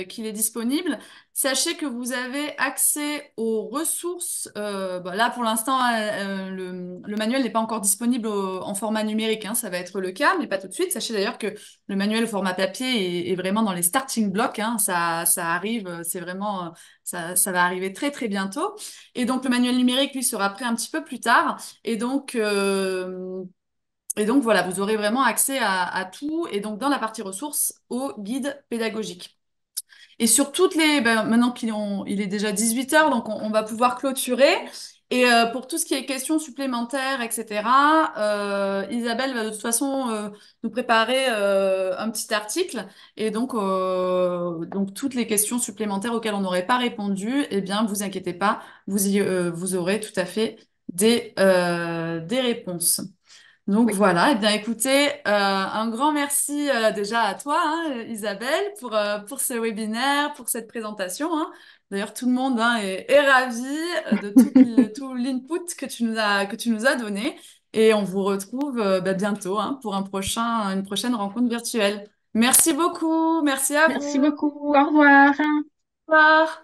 qu'il est disponible. Sachez que vous avez accès aux ressources. Bah, là, pour l'instant, le manuel n'est pas encore disponible en format numérique, hein, ça va être le cas, mais pas tout de suite. Sachez d'ailleurs que le manuel au format papier est vraiment dans les starting blocks, hein. Ça arrive, c'est vraiment, ça va arriver très très bientôt. Et donc le manuel numérique, lui, sera prêt un petit peu plus tard. Et donc voilà, vous aurez vraiment accès à tout. Et donc dans la partie ressources, au guide pédagogique. Et sur toutes les... ben, maintenant il est déjà 18 heures, donc on va pouvoir clôturer. Et pour tout ce qui est questions supplémentaires, etc., Isabelle va de toute façon nous préparer un petit article. Et donc toutes les questions supplémentaires auxquelles on n'aurait pas répondu, eh bien, vous inquiétez pas, vous aurez tout à fait des réponses. Donc Oui, voilà, eh bien écoutez, un grand merci déjà à toi, hein, Isabelle, pour ce webinaire, pour cette présentation, hein. D'ailleurs, tout le monde, hein, est ravi de tout l'input que tu nous as donné. Et on vous retrouve bah, bientôt, hein, pour une prochaine rencontre virtuelle. Merci beaucoup, merci à merci vous. beaucoup. Au revoir. Au revoir.